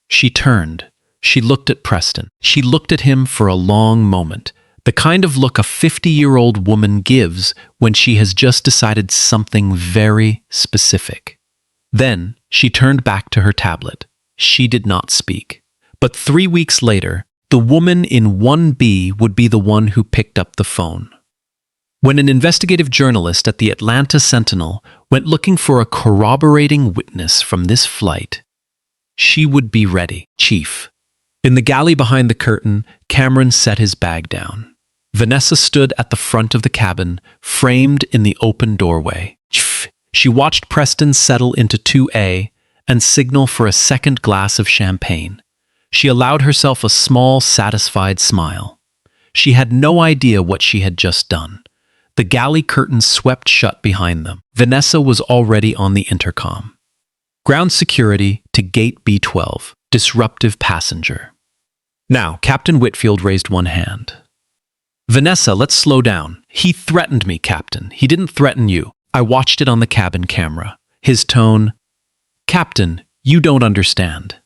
She turned. She looked at Preston. She looked at him for a long moment, the kind of look a 50-year-old woman gives when she has just decided something very specific. Then she turned back to her tablet. She did not speak. But 3 weeks later, the woman in 1B would be the one who picked up the phone. When an investigative journalist at the Atlanta Sentinel went looking for a corroborating witness from this flight, she would be ready. "Chief." In the galley behind the curtain, Cameron set his bag down. Vanessa stood at the front of the cabin, framed in the open doorway. She watched Preston settle into 2A and signal for a second glass of champagne. She allowed herself a small, satisfied smile. She had no idea what she had just done. The galley curtains swept shut behind them. Vanessa was already on the intercom. "Ground security to gate B12. Disruptive passenger." Now, Captain Whitfield raised one hand. "Vanessa, let's slow down. He threatened me, Captain. He didn't threaten you. I watched it on the cabin camera." His tone, "Captain, you don't understand."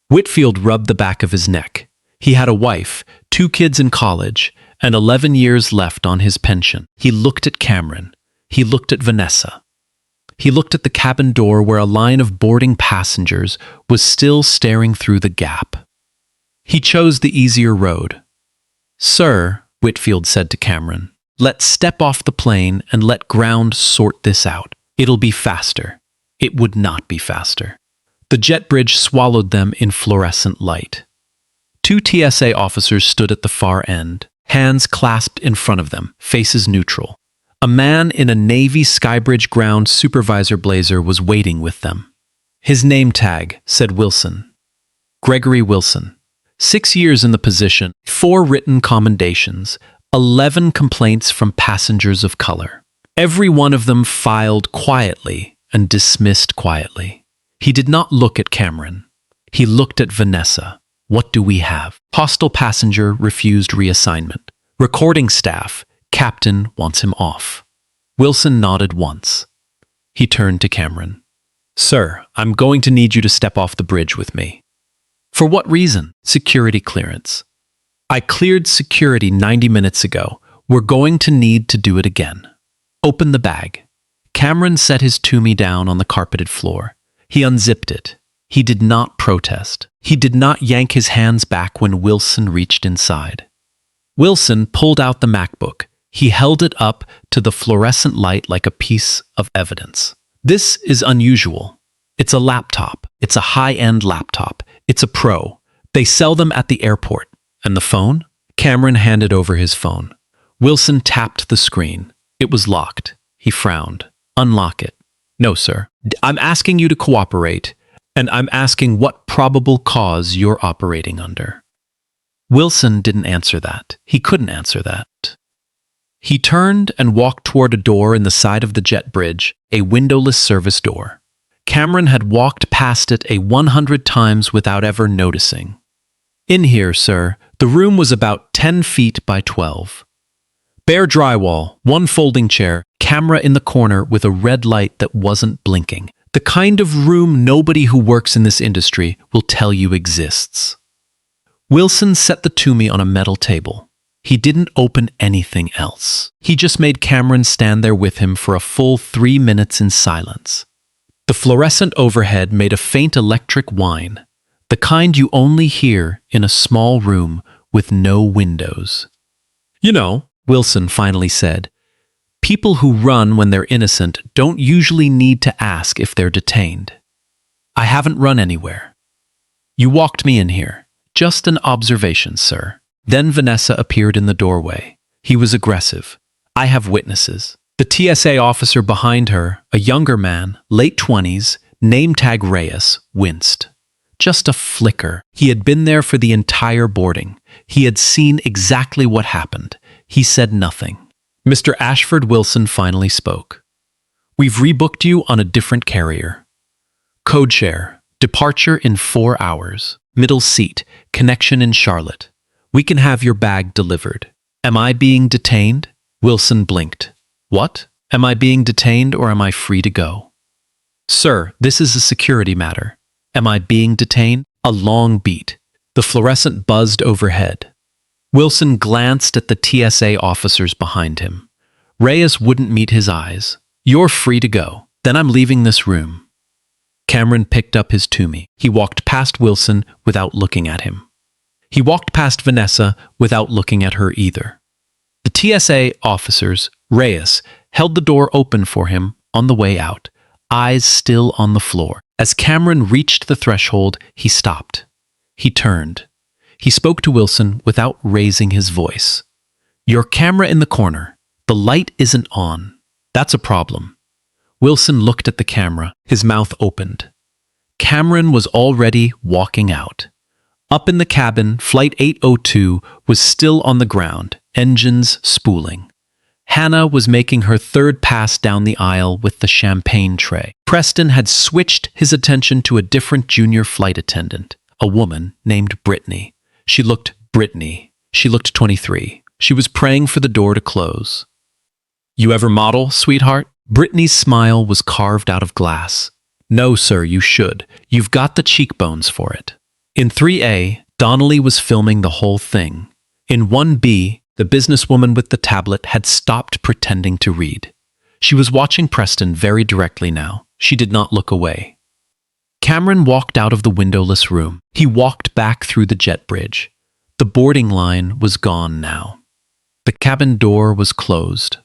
Whitfield rubbed the back of his neck. He had a wife, 2 kids in college, and 11 years left on his pension. He looked at Cameron. He looked at Vanessa. He looked at the cabin door where a line of boarding passengers was still staring through the gap. He chose the easier road. "Sir," Whitfield said to Cameron, "let's step off the plane and let ground sort this out. It'll be faster." It would not be faster. The jet bridge swallowed them in fluorescent light. 2 TSA officers stood at the far end, hands clasped in front of them, faces neutral. A man in a Navy Skybridge ground supervisor blazer was waiting with them. His name tag said Wilson. Gregory Wilson. 6 years in the position, 4 written commendations, 11 complaints from passengers of color. Every one of them filed quietly and dismissed quietly. He did not look at Cameron. He looked at Vanessa. "What do we have?" Hostile passenger refused reassignment. Recording staff, captain wants him off. Wilson nodded once. He turned to Cameron. "Sir, I'm going to need you to step off the bridge with me." "For what reason?" "Security clearance." "I cleared security 90 minutes ago. We're going to need to do it again." "Open the bag." Cameron set his Toomey down on the carpeted floor. He unzipped it. He did not protest. He did not yank his hands back when Wilson reached inside. Wilson pulled out the MacBook. He held it up to the fluorescent light like a piece of evidence. "This is unusual. It's a laptop. It's a high-end laptop. It's a Pro. They sell them at the airport." "And the phone?" Cameron handed over his phone. Wilson tapped the screen. It was locked. He frowned. "Unlock it." "No, sir. I'm asking you to cooperate, and I'm asking what probable cause you're operating under." Wilson didn't answer that. He couldn't answer that. He turned and walked toward a door in the side of the jet bridge, a windowless service door. Cameron had walked past it 100 times without ever noticing. "In here, sir." The room was about 10 feet by 12. Bare drywall, 1 folding chair, camera in the corner with a red light that wasn't blinking. The kind of room nobody who works in this industry will tell you exists. Wilson set the Toomey on a metal table. He didn't open anything else. He just made Cameron stand there with him for a full 3 minutes in silence. The fluorescent overhead made a faint electric whine, the kind you only hear in a small room with no windows. "You know," Wilson finally said, "people who run when they're innocent don't usually need to ask if they're detained. I haven't run anywhere. You walked me in here. Just an observation, sir." Then Vanessa appeared in the doorway. He was aggressive. "I have witnesses." The TSA officer behind her, a younger man, late 20s, name tag Reyes, winced. Just a flicker. He had been there for the entire boarding. He had seen exactly what happened. He said nothing. Mr. Ashford Wilson finally spoke. "We've rebooked you on a different carrier. Code share, departure in 4 hours, middle seat, connection in Charlotte. We can have your bag delivered." "Am I being detained?" Wilson blinked. "What? Am I being detained or am I free to go?" "Sir, this is a security matter. Am I being detained?" A long beat. The fluorescent buzzed overhead. Wilson glanced at the TSA officers behind him. Reyes wouldn't meet his eyes. "You're free to go. Then I'm leaving this room." Cameron picked up his Toomey. He walked past Wilson without looking at him. He walked past Vanessa without looking at her either. The TSA officers, Reyes, held the door open for him on the way out, eyes still on the floor. As Cameron reached the threshold, he stopped. He turned. He spoke to Wilson without raising his voice. "Your camera in the corner. The light isn't on. That's a problem." Wilson looked at the camera, his mouth opened. Cameron was already walking out. Up in the cabin, Flight 802 was still on the ground, engines spooling. Hannah was making her third pass down the aisle with the champagne tray. Preston had switched his attention to a different junior flight attendant, a woman named Brittany. She looked 23. She was praying for the door to close. "You ever model, sweetheart?" Brittany's smile was carved out of glass. "No, sir, you should. You've got the cheekbones for it." In 3A, Donnelly was filming the whole thing. In 1B, the businesswoman with the tablet had stopped pretending to read. She was watching Preston very directly now. She did not look away. Cameron walked out of the windowless room. He walked back through the jet bridge. The boarding line was gone now. The cabin door was closed.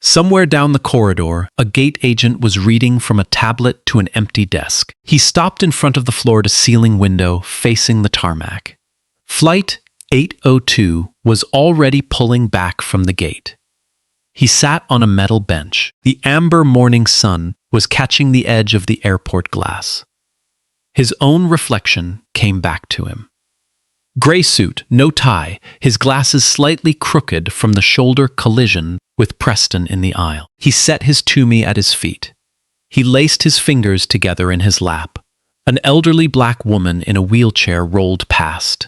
Somewhere down the corridor, a gate agent was reading from a tablet to an empty desk. He stopped in front of the floor-to-ceiling window facing the tarmac. Flight 802 was already pulling back from the gate. He sat on a metal bench. The amber morning sun was catching the edge of the airport glass. His own reflection came back to him. Gray suit, no tie, his glasses slightly crooked from the shoulder collision with Preston in the aisle. He set his Toomey at his feet. He laced his fingers together in his lap. An elderly black woman in a wheelchair rolled past.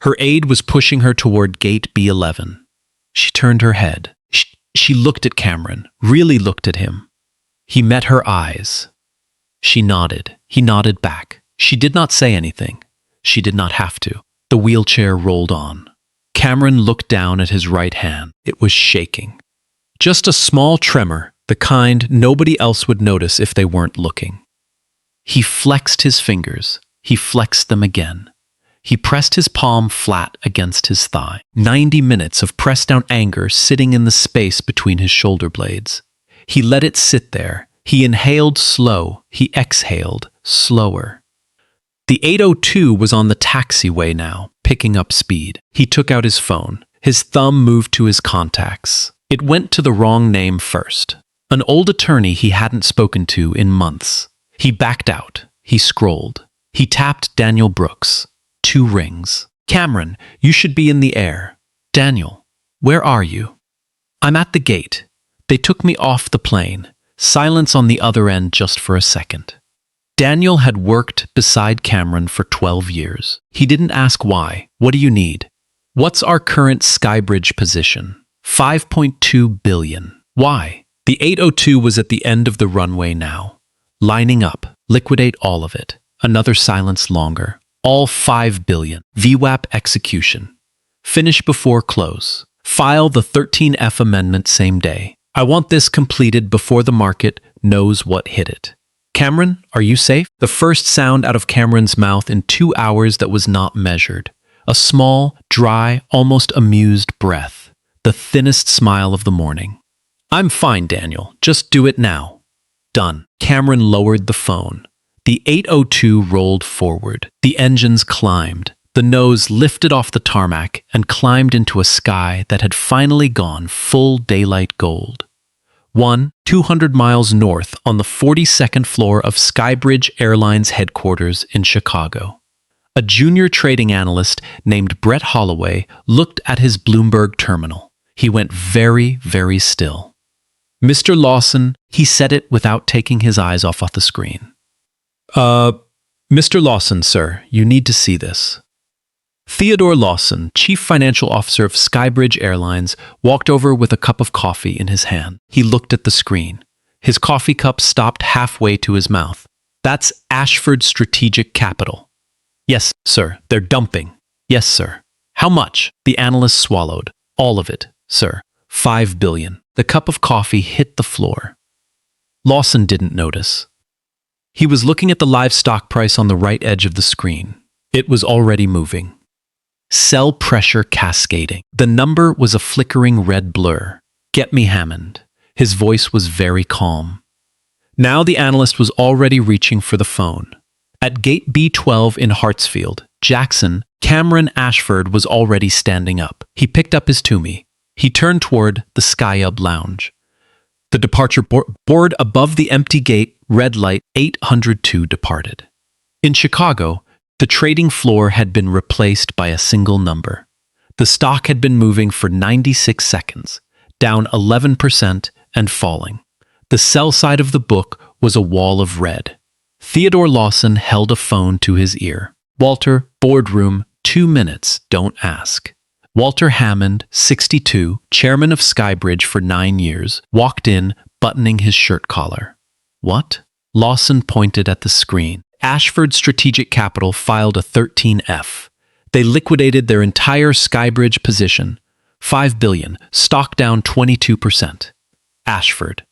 Her aide was pushing her toward gate B11. She turned her head. She looked at Cameron, really looked at him. He met her eyes. She nodded. He nodded back. She did not say anything. She did not have to. The wheelchair rolled on. Cameron looked down at his right hand. It was shaking. Just a small tremor, the kind nobody else would notice if they weren't looking. He flexed his fingers. He flexed them again. He pressed his palm flat against his thigh. 90 minutes of pressed-down anger sitting in the space between his shoulder blades. He let it sit there. He inhaled slow. He exhaled slower. The 802 was on the taxiway now, picking up speed. He took out his phone. His thumb moved to his contacts. It went to the wrong name first. An old attorney he hadn't spoken to in months. He backed out. He scrolled. He tapped Daniel Brooks. 2 rings. "Cameron, you should be in the air." "Daniel, where are you?" "I'm at the gate. They took me off the plane." Silence on the other end just for a second. Daniel had worked beside Cameron for 12 years. He didn't ask why. "What do you need?" "What's our current Skybridge position?" $5.2 billion. "Why?" The 802 was at the end of the runway now. Lining up. Liquidate all of it. Another silence longer. All 5 billion. VWAP execution. Finish before close. File the 13F amendment same day. I want this completed before the market knows what hit it. Cameron, are you safe? The first sound out of Cameron's mouth in 2 hours that was not measured. A small, dry, almost amused breath. The thinnest smile of the morning. I'm fine, Daniel. Just do it now. Done. Cameron lowered the phone. The 802 rolled forward. The engines climbed. The nose lifted off the tarmac and climbed into a sky that had finally gone full daylight gold. 200 miles north on the 42nd floor of Skybridge Airlines headquarters in Chicago. A junior trading analyst named Brett Holloway looked at his Bloomberg terminal. He went very, very still. Mr. Lawson, he said it without taking his eyes off the screen. Mr. Lawson, sir, you need to see this. Theodore Lawson, chief financial officer of Skybridge Airlines, walked over with a cup of coffee in his hand. He looked at the screen. His coffee cup stopped halfway to his mouth. That's Ashford Strategic Capital. Yes, sir, they're dumping. Yes, sir. How much? The analyst swallowed. All of it, sir. $5 billion. The cup of coffee hit the floor. Lawson didn't notice. He was looking at the live stock price on the right edge of the screen. It was already moving. Sell pressure cascading. The number was a flickering red blur. Get me Hammond. His voice was very calm. Now the analyst was already reaching for the phone. At gate B12 in Hartsfield, Jackson, Cameron Ashford was already standing up. He picked up his Toomey. He turned toward the Skyub lounge. The departure board above the empty gate, red light 802 departed. In Chicago, the trading floor had been replaced by a single number. The stock had been moving for 96 seconds, down 11% and falling. The sell side of the book was a wall of red. Theodore Lawson held a phone to his ear. Walter, boardroom, 2 minutes, don't ask. Walter Hammond, 62, chairman of Skybridge for 9 years, walked in, buttoning his shirt collar. What? Lawson pointed at the screen. Ashford Strategic Capital filed a 13F. They liquidated their entire Skybridge position. $5 billion, stock down 22%. Ashford.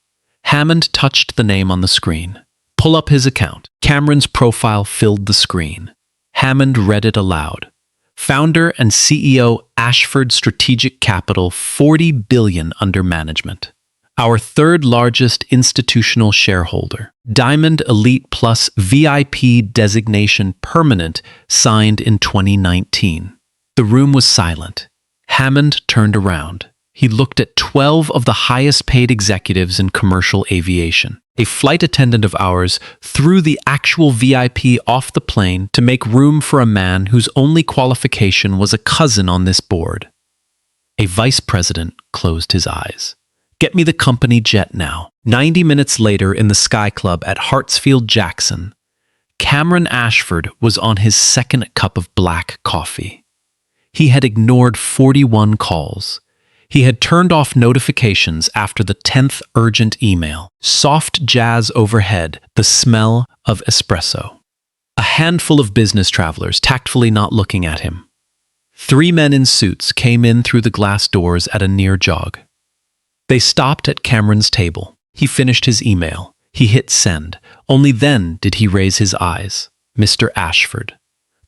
Hammond touched the name on the screen. Pull up his account. Cameron's profile filled the screen. Hammond read it aloud. Founder and CEO Ashford Strategic Capital, $40 billion under management. Our third largest institutional shareholder. Diamond Elite Plus VIP designation permanent, signed in 2019. The room was silent. Hammond turned around. He looked at 12 of the highest paid executives in commercial aviation. A flight attendant of ours threw the actual VIP off the plane to make room for a man whose only qualification was a cousin on this board. A vice president closed his eyes. Get me the company jet now. 90 minutes later in the Sky Club at Hartsfield Jackson, Cameron Ashford was on his second cup of black coffee. He had ignored 41 calls. He had turned off notifications after the 10th urgent email. Soft jazz overhead, the smell of espresso. A handful of business travelers tactfully not looking at him. 3 men in suits came in through the glass doors at a near jog. They stopped at Cameron's table. He finished his email. He hit send. Only then did he raise his eyes. Mr. Ashford.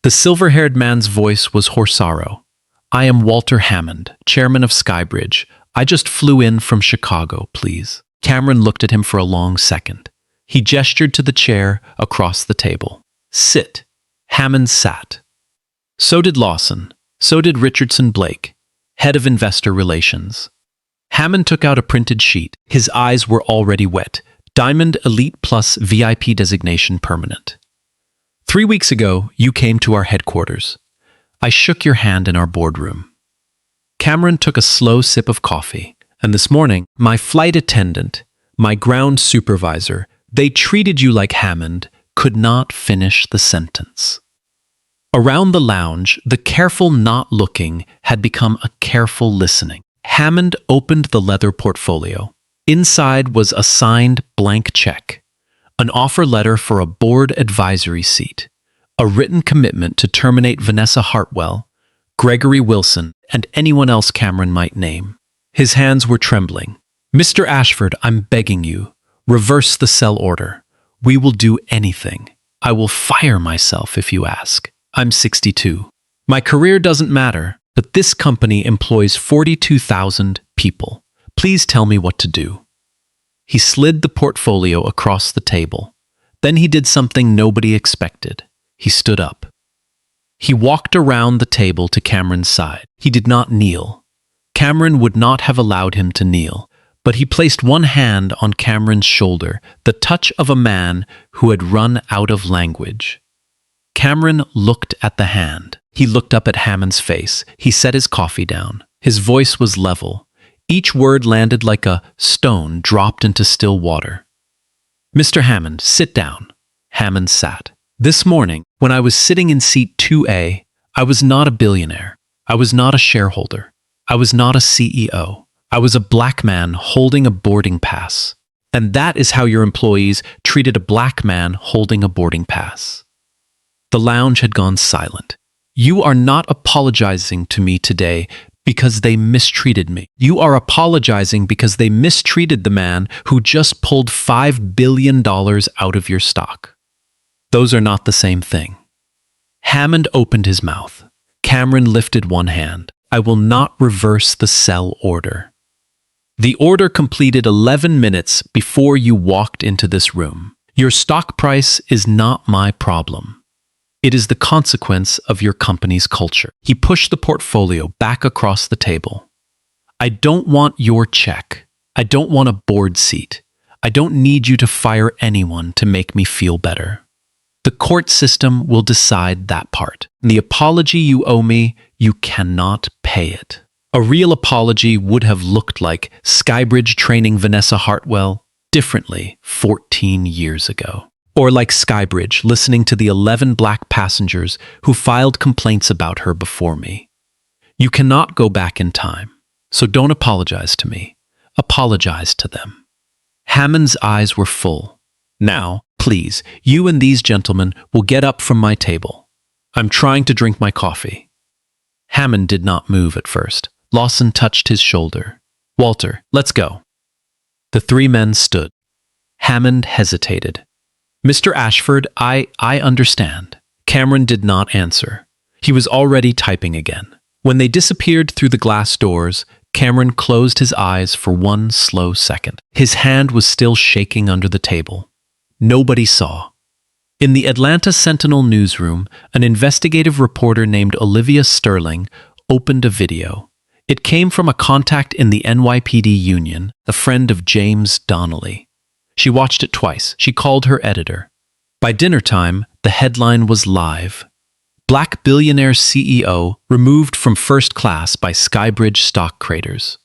The silver-haired man's voice was horsaro. I am Walter Hammond, chairman of Skybridge. I just flew in from Chicago, please. Cameron looked at him for a long second. He gestured to the chair across the table. Sit. Hammond sat. So did Lawson. So did Richardson Blake, head of investor relations. Hammond took out a printed sheet. His eyes were already wet. Diamond Elite Plus VIP designation permanent. 3 weeks ago, you came to our headquarters. I shook your hand in our boardroom. Cameron took a slow sip of coffee, and this morning, my flight attendant, my ground supervisor, they treated you like Hammond could not finish the sentence. Around the lounge, the careful not looking had become a careful listening. Hammond opened the leather portfolio. Inside was a signed blank check, an offer letter for a board advisory seat, a written commitment to terminate Vanessa Hartwell, Gregory Wilson, and anyone else Cameron might name. His hands were trembling. Mr. Ashford, I'm begging you, reverse the sell order. We will do anything. I will fire myself if you ask. I'm 62. My career doesn't matter, but this company employs 42,000 people. Please tell me what to do." He slid the portfolio across the table. Then he did something nobody expected. He stood up. He walked around the table to Cameron's side. He did not kneel. Cameron would not have allowed him to kneel, but he placed one hand on Cameron's shoulder, the touch of a man who had run out of language. Cameron looked at the hand. He looked up at Hammond's face. He set his coffee down. His voice was level. Each word landed like a stone dropped into still water. "Mr. Hammond, sit down." Hammond sat. "This morning, when I was sitting in seat 2A, I was not a billionaire. I was not a shareholder. I was not a CEO. I was a black man holding a boarding pass. And that is how your employees treated a black man holding a boarding pass." The lounge had gone silent. "You are not apologizing to me today because they mistreated me. You are apologizing because they mistreated the man who just pulled $5 billion out of your stock. Those are not the same thing." Hammond opened his mouth. Cameron lifted one hand. "I will not reverse the sell order. The order completed 11 minutes before you walked into this room. Your stock price is not my problem. It is the consequence of your company's culture." He pushed the portfolio back across the table. "I don't want your check. I don't want a board seat. I don't need you to fire anyone to make me feel better. The court system will decide that part. The apology you owe me, you cannot pay it." A real apology would have looked like Skybridge training Vanessa Hartwell differently 14 years ago. Or like Skybridge listening to the 11 black passengers who filed complaints about her before me. You cannot go back in time, so don't apologize to me. Apologize to them. Hammond's eyes were full. "Now, please, you and these gentlemen will get up from my table. I'm trying to drink my coffee." Hammond did not move at first. Lawson touched his shoulder. "Walter, let's go." The three men stood. Hammond hesitated. "Mr. Ashford, I understand." Cameron did not answer. He was already typing again. When they disappeared through the glass doors, Cameron closed his eyes for one slow second. His hand was still shaking under the table. Nobody saw. In the Atlanta Sentinel newsroom, an investigative reporter named Olivia Sterling opened a video. It came from a contact in the NYPD union, a friend of James Donnelly. She watched it twice. She called her editor. By dinner time, the headline was live. "Black billionaire CEO removed from first class by Skybridge stock traders."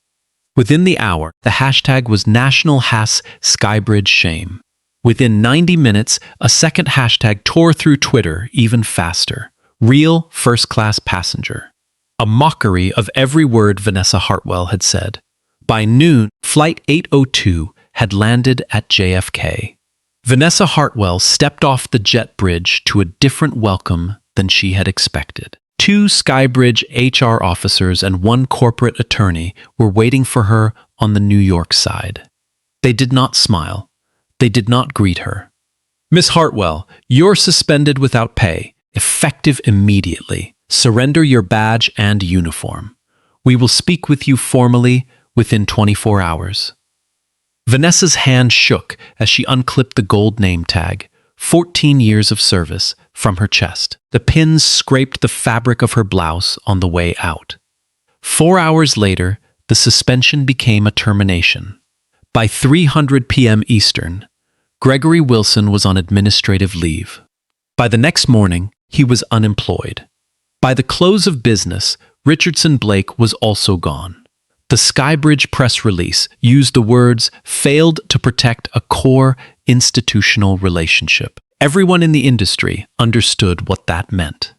Within the hour, the hashtag was National Hass Skybridge Shame. Within 90 minutes, a second hashtag tore through Twitter even faster. Real first-class passenger. A mockery of every word Vanessa Hartwell had said. By noon, Flight 802 had landed at JFK. Vanessa Hartwell stepped off the jet bridge to a different welcome than she had expected. 2 Skybridge HR officers and 1 corporate attorney were waiting for her on the New York side. They did not smile. They did not greet her. "Miss Hartwell, you're suspended without pay, effective immediately. Surrender your badge and uniform. We will speak with you formally within 24 hours. Vanessa's hand shook as she unclipped the gold name tag, 14 years of service, from her chest. The pins scraped the fabric of her blouse on the way out. 4 hours later, the suspension became a termination. By 3:00 p.m. Eastern, Gregory Wilson was on administrative leave. By the next morning, he was unemployed. By the close of business, Richardson Blake was also gone. The Skybridge press release used the words "failed to protect a core institutional relationship." Everyone in the industry understood what that meant.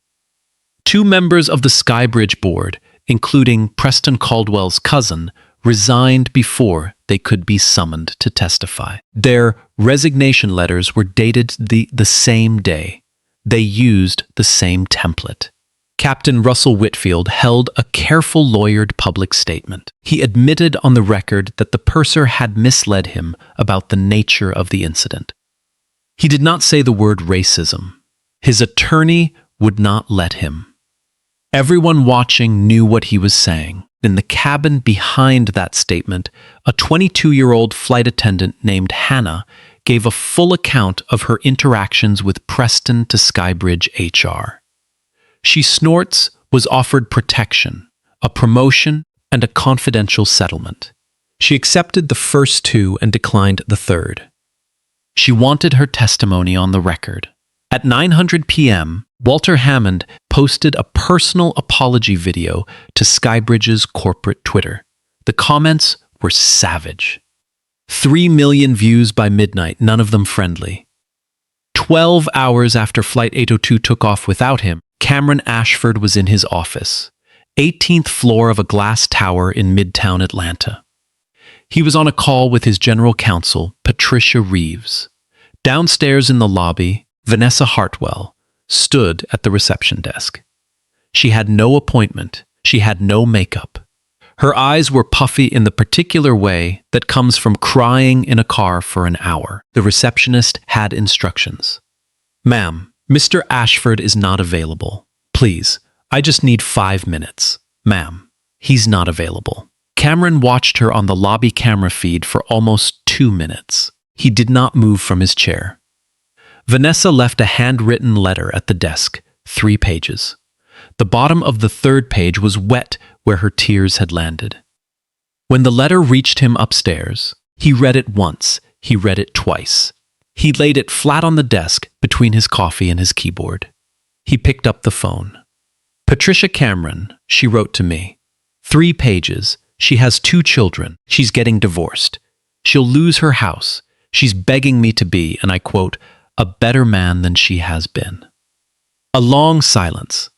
2 members of the Skybridge board, including Preston Caldwell's cousin, resigned before they could be summoned to testify. Their resignation letters were dated the same day. They used the same template. Captain Russell Whitfield held a careful lawyered public statement. He admitted on the record that the purser had misled him about the nature of the incident. He did not say the word racism. His attorney would not let him. Everyone watching knew what he was saying. In the cabin behind that statement, a 22-year-old flight attendant named Hannah gave a full account of her interactions with Preston to Skybridge HR. She snorts was offered protection, a promotion, and a confidential settlement. She accepted the first two and declined the third. She wanted her testimony on the record. At 9:00 p.m., Walter Hammond posted a personal apology video to Skybridge's corporate Twitter. The comments were savage. 3 million views by midnight, none of them friendly. 12 hours after Flight 802 took off without him, Cameron Ashford was in his office, 18th floor of a glass tower in Midtown Atlanta. He was on a call with his general counsel, Patricia Reeves. Downstairs in the lobby, Vanessa Hartwell stood at the reception desk. She had no appointment. She had no makeup. Her eyes were puffy in the particular way that comes from crying in a car for an hour. The receptionist had instructions. "Ma'am, Mr. Ashford is not available. Please, I just need 5 minutes. Ma'am, he's not available." Cameron watched her on the lobby camera feed for almost 2 minutes. He did not move from his chair. Vanessa left a handwritten letter at the desk, 3 pages. The bottom of the 3rd page was wet where her tears had landed. When the letter reached him upstairs, he read it once, he read it twice. He laid it flat on the desk between his coffee and his keyboard. He picked up the phone. "Patricia Cameron," she wrote to me. 3 pages. She has 2 children. She's getting divorced. She'll lose her house. She's begging me to be, and I quote, "a better man than she has been." A long silence.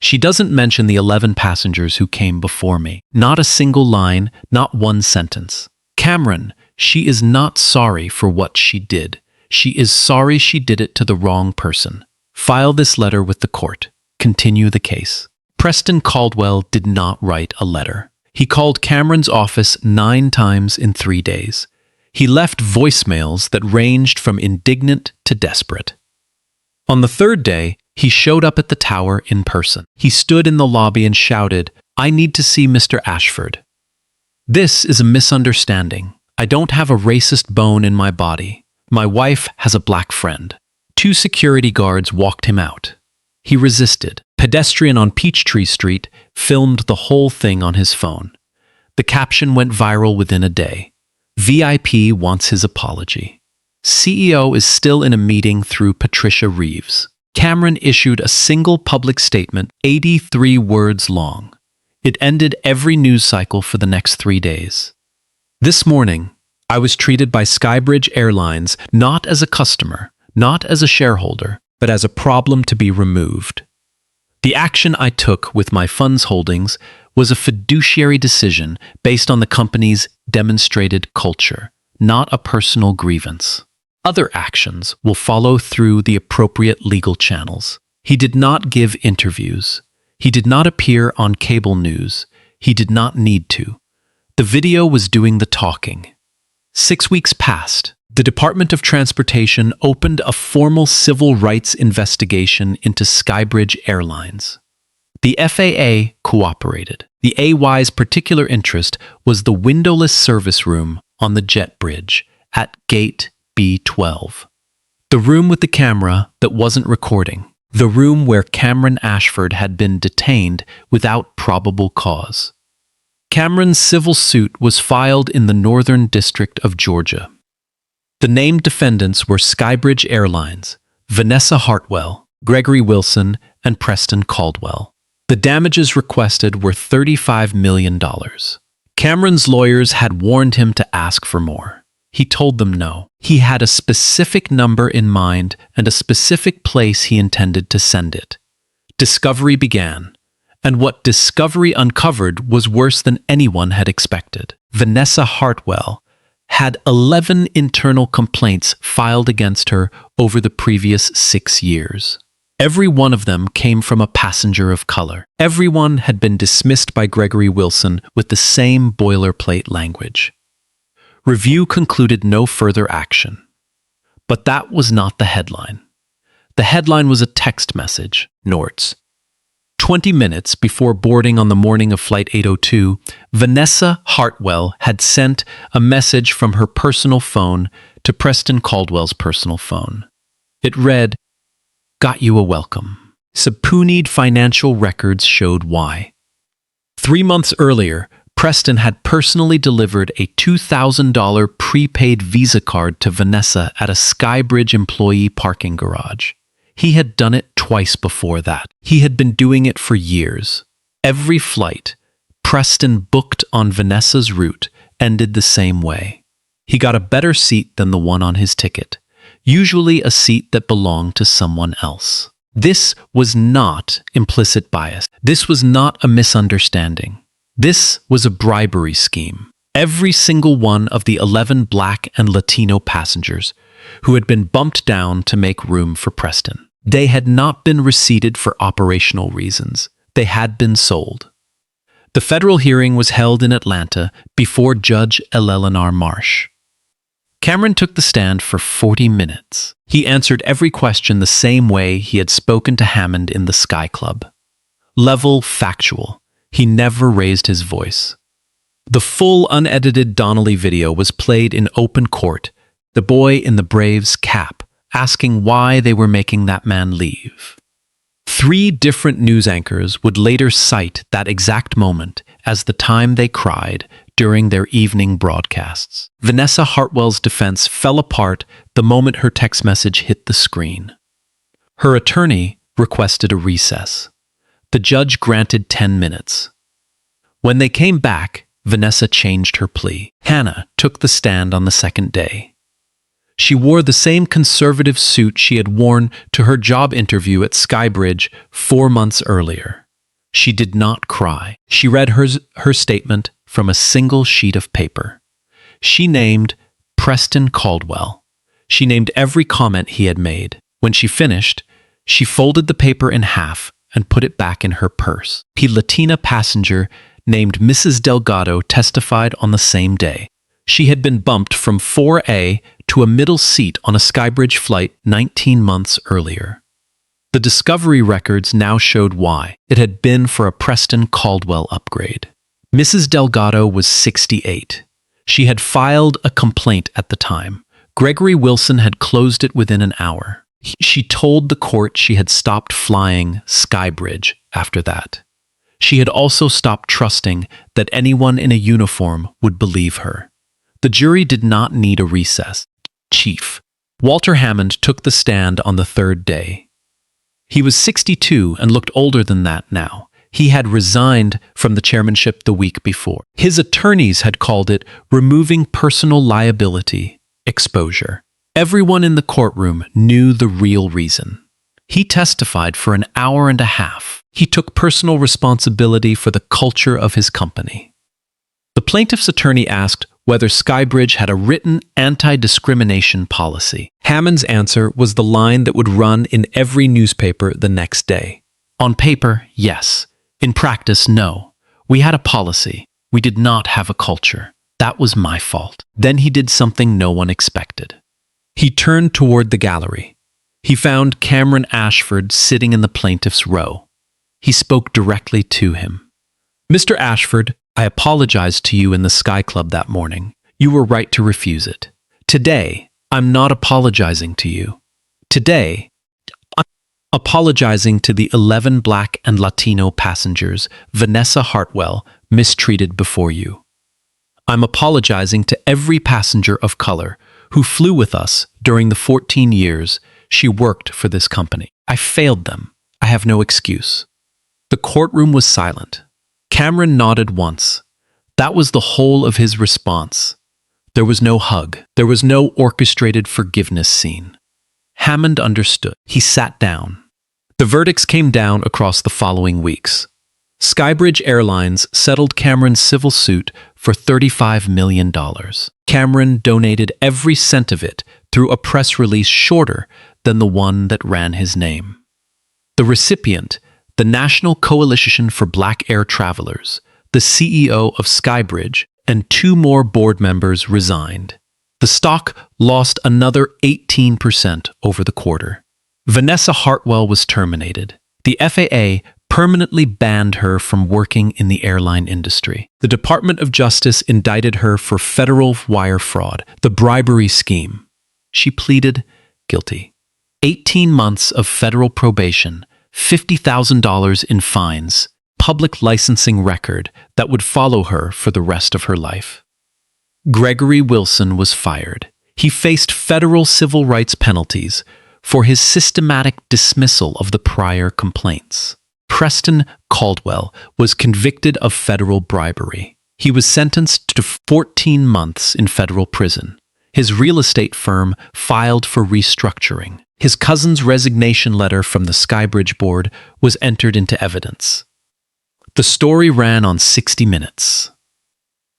She doesn't mention the 11 passengers who came before me. Not a single line, not one sentence. Cameron, she is not sorry for what she did. She is sorry she did it to the wrong person. File this letter with the court. Continue the case. Preston Caldwell did not write a letter. He called Cameron's office 9 times in 3 days. He left voicemails that ranged from indignant to desperate. On the 3rd day, he showed up at the tower in person. He stood in the lobby and shouted, "I need to see Mr. Ashford." "This is a misunderstanding. I don't have a racist bone in my body. My wife has a black friend." 2 security guards walked him out. He resisted. Pedestrian on Peachtree Street filmed the whole thing on his phone. The caption went viral within a day. "VIP wants his apology." CEO is still in a meeting through Patricia Reeves. Cameron issued a single public statement, 83 words long. It ended every news cycle for the next 3 days. "This morning, I was treated by Skybridge Airlines not as a customer, not as a shareholder, but as a problem to be removed. The action I took with my funds holdings was a fiduciary decision based on the company's demonstrated culture, not a personal grievance. Other actions will follow through the appropriate legal channels." He did not give interviews. He did not appear on cable news. He did not need to. The video was doing the talking. 6 weeks passed. The Department of Transportation opened a formal civil rights investigation into Skybridge Airlines. The FAA cooperated. The AY's particular interest was the windowless service room on the jet bridge at Gate B12. The room with the camera that wasn't recording. The room where Cameron Ashford had been detained without probable cause. Cameron's civil suit was filed in the Northern District of Georgia. The named defendants were Skybridge Airlines, Vanessa Hartwell, Gregory Wilson, and Preston Caldwell. The damages requested were $35 million. Cameron's lawyers had warned him to ask for more. He told them no. He had a specific number in mind and a specific place he intended to send it. Discovery began, and what discovery uncovered was worse than anyone had expected. Vanessa Hartwell had 11 internal complaints filed against her over the previous 6 years. Every one of them came from a passenger of color. Everyone had been dismissed by Gregory Wilson with the same boilerplate language. Review concluded no further action. But that was not the headline. The headline was a text message, Nords. 20 minutes before boarding on the morning of Flight 802, Vanessa Hartwell had sent a message from her personal phone to Preston Caldwell's personal phone. It read, "Got you a welcome." Subpoenaed financial records showed why. 3 months earlier, Preston had personally delivered a $2,000 prepaid Visa card to Vanessa at a Skybridge employee parking garage. He had done it twice before that. He had been doing it for years. Every flight Preston booked on Vanessa's route ended the same way. He got a better seat than the one on his ticket, usually a seat that belonged to someone else. This was not implicit bias. This was not a misunderstanding. This was a bribery scheme. Every single one of the 11 Black and Latino passengers who had been bumped down to make room for Preston. They had not been receipted for operational reasons. They had been sold. The federal hearing was held in Atlanta before Judge Eleanor Marsh. Cameron took the stand for 40 minutes. He answered every question the same way he had spoken to Hammond in the Sky Club. Level, factual. He never raised his voice. The full unedited Donnelly video was played in open court, the boy in the Braves cap asking why they were making that man leave. 3 different news anchors would later cite that exact moment as the time they cried during their evening broadcasts. Vanessa Hartwell's defense fell apart the moment her text message hit the screen. Her attorney requested a recess. The judge granted 10 minutes. When they came back, Vanessa changed her plea. Hannah took the stand on the second day. She wore the same conservative suit she had worn to her job interview at Skybridge 4 months earlier. She did not cry. She read her statement from a single sheet of paper. She named Preston Caldwell. She named every comment he had made. When she finished, she folded the paper in half and put it back in her purse. A Latina passenger named Mrs. Delgado testified on the same day. She had been bumped from 4A to a middle seat on a Skybridge flight 19 months earlier. The discovery records now showed why. It had been for a Preston Caldwell upgrade. Mrs. Delgado was 68. She had filed a complaint at the time. Gregory Wilson had closed it within an hour. She told the court she had stopped flying Skybridge after that. She had also stopped trusting that anyone in a uniform would believe her. The jury did not need a recess. Chief Walter Hammond took the stand on the third day. He was 62 and looked older than that now. He had resigned from the chairmanship the week before. His attorneys had called it removing personal liability exposure. Everyone in the courtroom knew the real reason. He testified for an hour and a half. He took personal responsibility for the culture of his company. The plaintiff's attorney asked whether Skybridge had a written anti-discrimination policy. Hammond's answer was the line that would run in every newspaper the next day. On paper, yes. In practice, no. We had a policy. We did not have a culture. That was my fault. Then he did something no one expected. He turned toward the gallery. He found Cameron Ashford sitting in the plaintiff's row. He spoke directly to him. "Mr. Ashford, I apologized to you in the Sky Club that morning. You were right to refuse it. Today, I'm not apologizing to you. Today, I'm apologizing to the 11 Black and Latino passengers Vanessa Hartwell mistreated before you. I'm apologizing to every passenger of color who flew with us during the 14 years she worked for this company. I failed them. I have no excuse." The courtroom was silent. Cameron nodded once. That was the whole of his response. There was no hug. There was no orchestrated forgiveness scene. Hammond understood. He sat down. The verdicts came down across the following weeks. Skybridge Airlines settled Cameron's civil suit for $35 million. Cameron donated every cent of it through a press release shorter than the one that ran his name. The recipient, the National Coalition for Black Air Travelers, the CEO of Skybridge, and 2 more board members resigned. The stock lost another 18% over the quarter. Vanessa Hartwell was terminated. The FAA permanently banned her from working in the airline industry. The Department of Justice indicted her for federal wire fraud, the bribery scheme. She pleaded guilty. 18 months of federal probation, $50,000 in fines, public licensing record that would follow her for the rest of her life. Gregory Wilson was fired. He faced federal civil rights penalties for his systematic dismissal of the prior complaints. Preston Caldwell was convicted of federal bribery. He was sentenced to 14 months in federal prison. His real estate firm filed for restructuring. His cousin's resignation letter from the Skybridge board was entered into evidence. The story ran on 60 Minutes.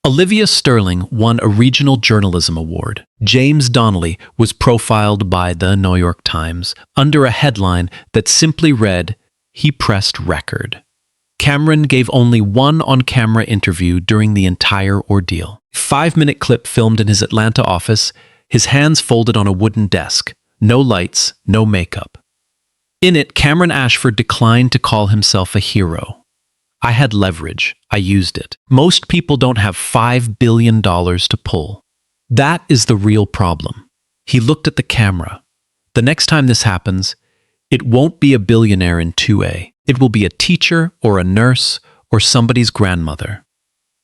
Olivia Sterling won a regional journalism award. James Donnelly was profiled by the New York Times under a headline that simply read, "He pressed record." Cameron gave only one on-camera interview during the entire ordeal. 5-minute clip filmed in his Atlanta office, his hands folded on a wooden desk. No lights, no makeup. In it, Cameron Ashford declined to call himself a hero. "I had leverage. I used it. Most people don't have $5 billion to pull." That is the real problem. He looked at the camera. The next time this happens, it won't be a billionaire in 2A. It will be a teacher or a nurse or somebody's grandmother.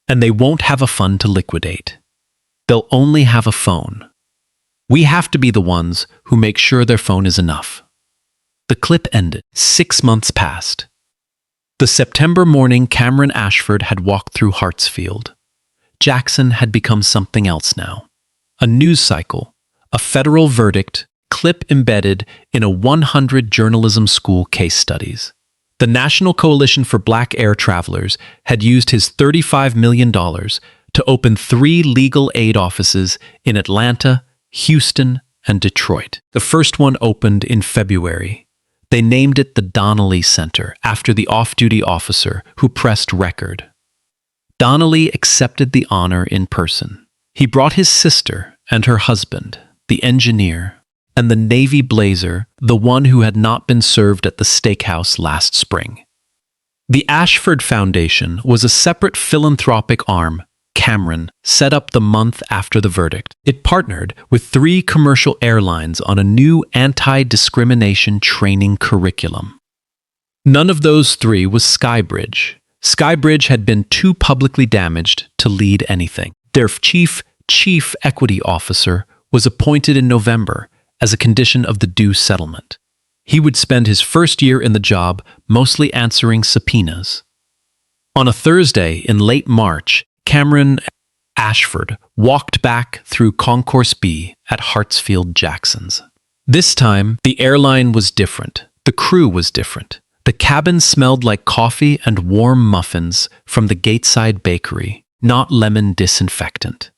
And they won't have a fund to liquidate. They'll only have a phone. We have to be the ones who make sure their phone is enough. The clip ended. 6 months passed. The September morning Cameron Ashford had walked through Hartsfield. Jackson had become something else now. A news cycle, a federal verdict, clip embedded in a 100 journalism school case studies. The National Coalition for Black Air Travelers had used his $35 million to open 3 legal aid offices in Atlanta, Houston, and Detroit. The first one opened in February. They named it the Donnelly Center after the off-duty officer who pressed record. Donnelly accepted the honor in person. He brought his sister and her husband, the engineer, and the Navy blazer, the one who had not been served at the steakhouse last spring. The Ashford Foundation was a separate philanthropic arm Cameron set up the month after the verdict. It partnered with 3 commercial airlines on a new anti-discrimination training curriculum. None of those 3 was Skybridge. Skybridge had been too publicly damaged to lead anything. Their chief equity officer was appointed in November as a condition of the due settlement. He would spend his first year in the job mostly answering subpoenas. On a Thursday in late March, Cameron Ashford walked back through Concourse B at Hartsfield-Jackson's. This time, the airline was different. The crew was different. The cabin smelled like coffee and warm muffins from the Gateside Bakery, not lemon disinfectant.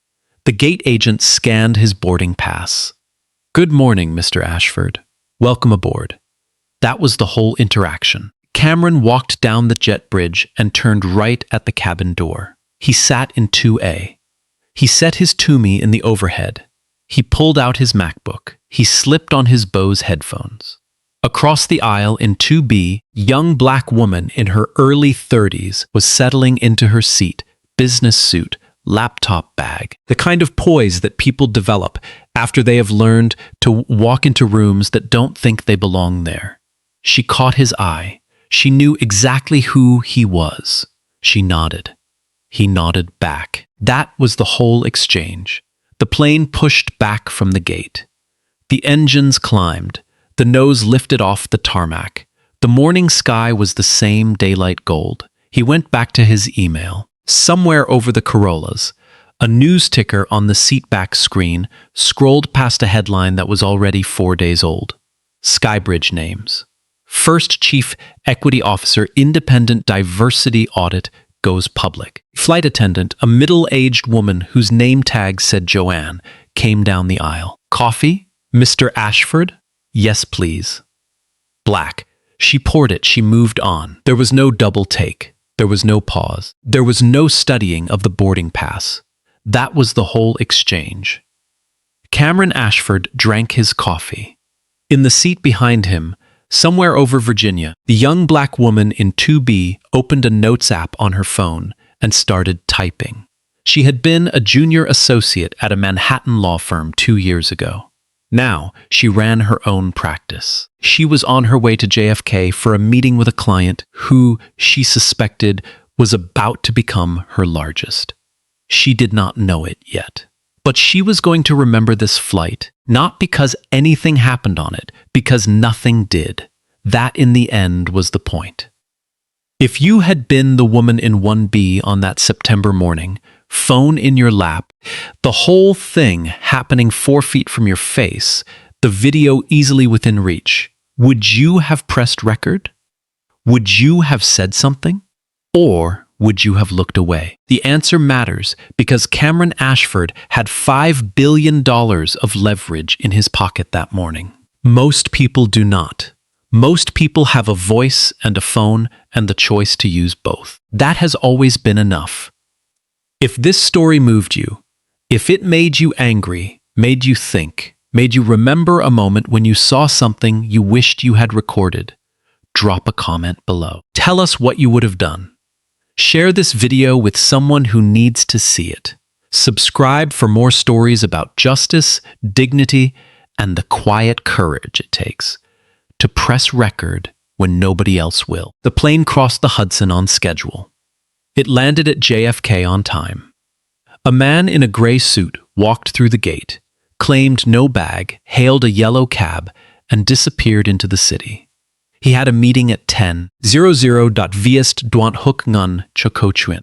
The gate agent scanned his boarding pass. "Good morning, Mr. Ashford. Welcome aboard." That was the whole interaction. Cameron walked down the jet bridge and turned right at the cabin door. He sat in 2A. He set his Toomey in the overhead. He pulled out his MacBook. He slipped on his Bose headphones. Across the aisle in 2B, a young black woman in her early 30s was settling into her seat, business suit, laptop bag, the kind of poise that people develop after they have learned to walk into rooms that don't think they belong there. She caught his eye. She knew exactly who he was. She nodded. He nodded back. That was the whole exchange. The plane pushed back from the gate. The engines climbed. The nose lifted off the tarmac. The morning sky was the same daylight gold. He went back to his email. Somewhere over the Corollas, a news ticker on the seatback screen scrolled past a headline that was already 4 days old. Skybridge names. First Chief Equity Officer Independent Diversity Audit goes public. Flight attendant, a middle-aged woman whose name tag said Joanne, came down the aisle. "Coffee? Mr. Ashford?" "Yes, please." Black. She poured it. She moved on. There was no double take. There was no pause. There was no studying of the boarding pass. That was the whole exchange. Cameron Ashford drank his coffee. In the seat behind him, somewhere over Virginia, the young black woman in 2B opened a notes app on her phone and started typing. She had been a junior associate at a Manhattan law firm 2 years ago. Now, she ran her own practice. She was on her way to JFK for a meeting with a client who, she suspected, was about to become her largest. She did not know it yet. But she was going to remember this flight, not because anything happened on it, because nothing did. That, in the end, was the point. If you had been the woman in 1B on that September morning, phone in your lap, the whole thing happening 4 feet from your face, the video easily within reach, would you have pressed record? Would you have said something? Or would you have looked away? The answer matters because Cameron Ashford had $5 billion of leverage in his pocket that morning. Most people do not. Most people have a voice and a phone and the choice to use both. That has always been enough. If this story moved you, if it made you angry, made you think, made you remember a moment when you saw something you wished you had recorded, drop a comment below. Tell us what you would have done. Share this video with someone who needs to see it. Subscribe for more stories about justice, dignity, and the quiet courage it takes to press record when nobody else will. The plane crossed the Hudson on schedule. It landed at JFK on time. A man in a gray suit walked through the gate, claimed no bag, hailed a yellow cab, and disappeared into the city. He had a meeting at 10:00 Viest Duant Hook Ngun Chokochuin.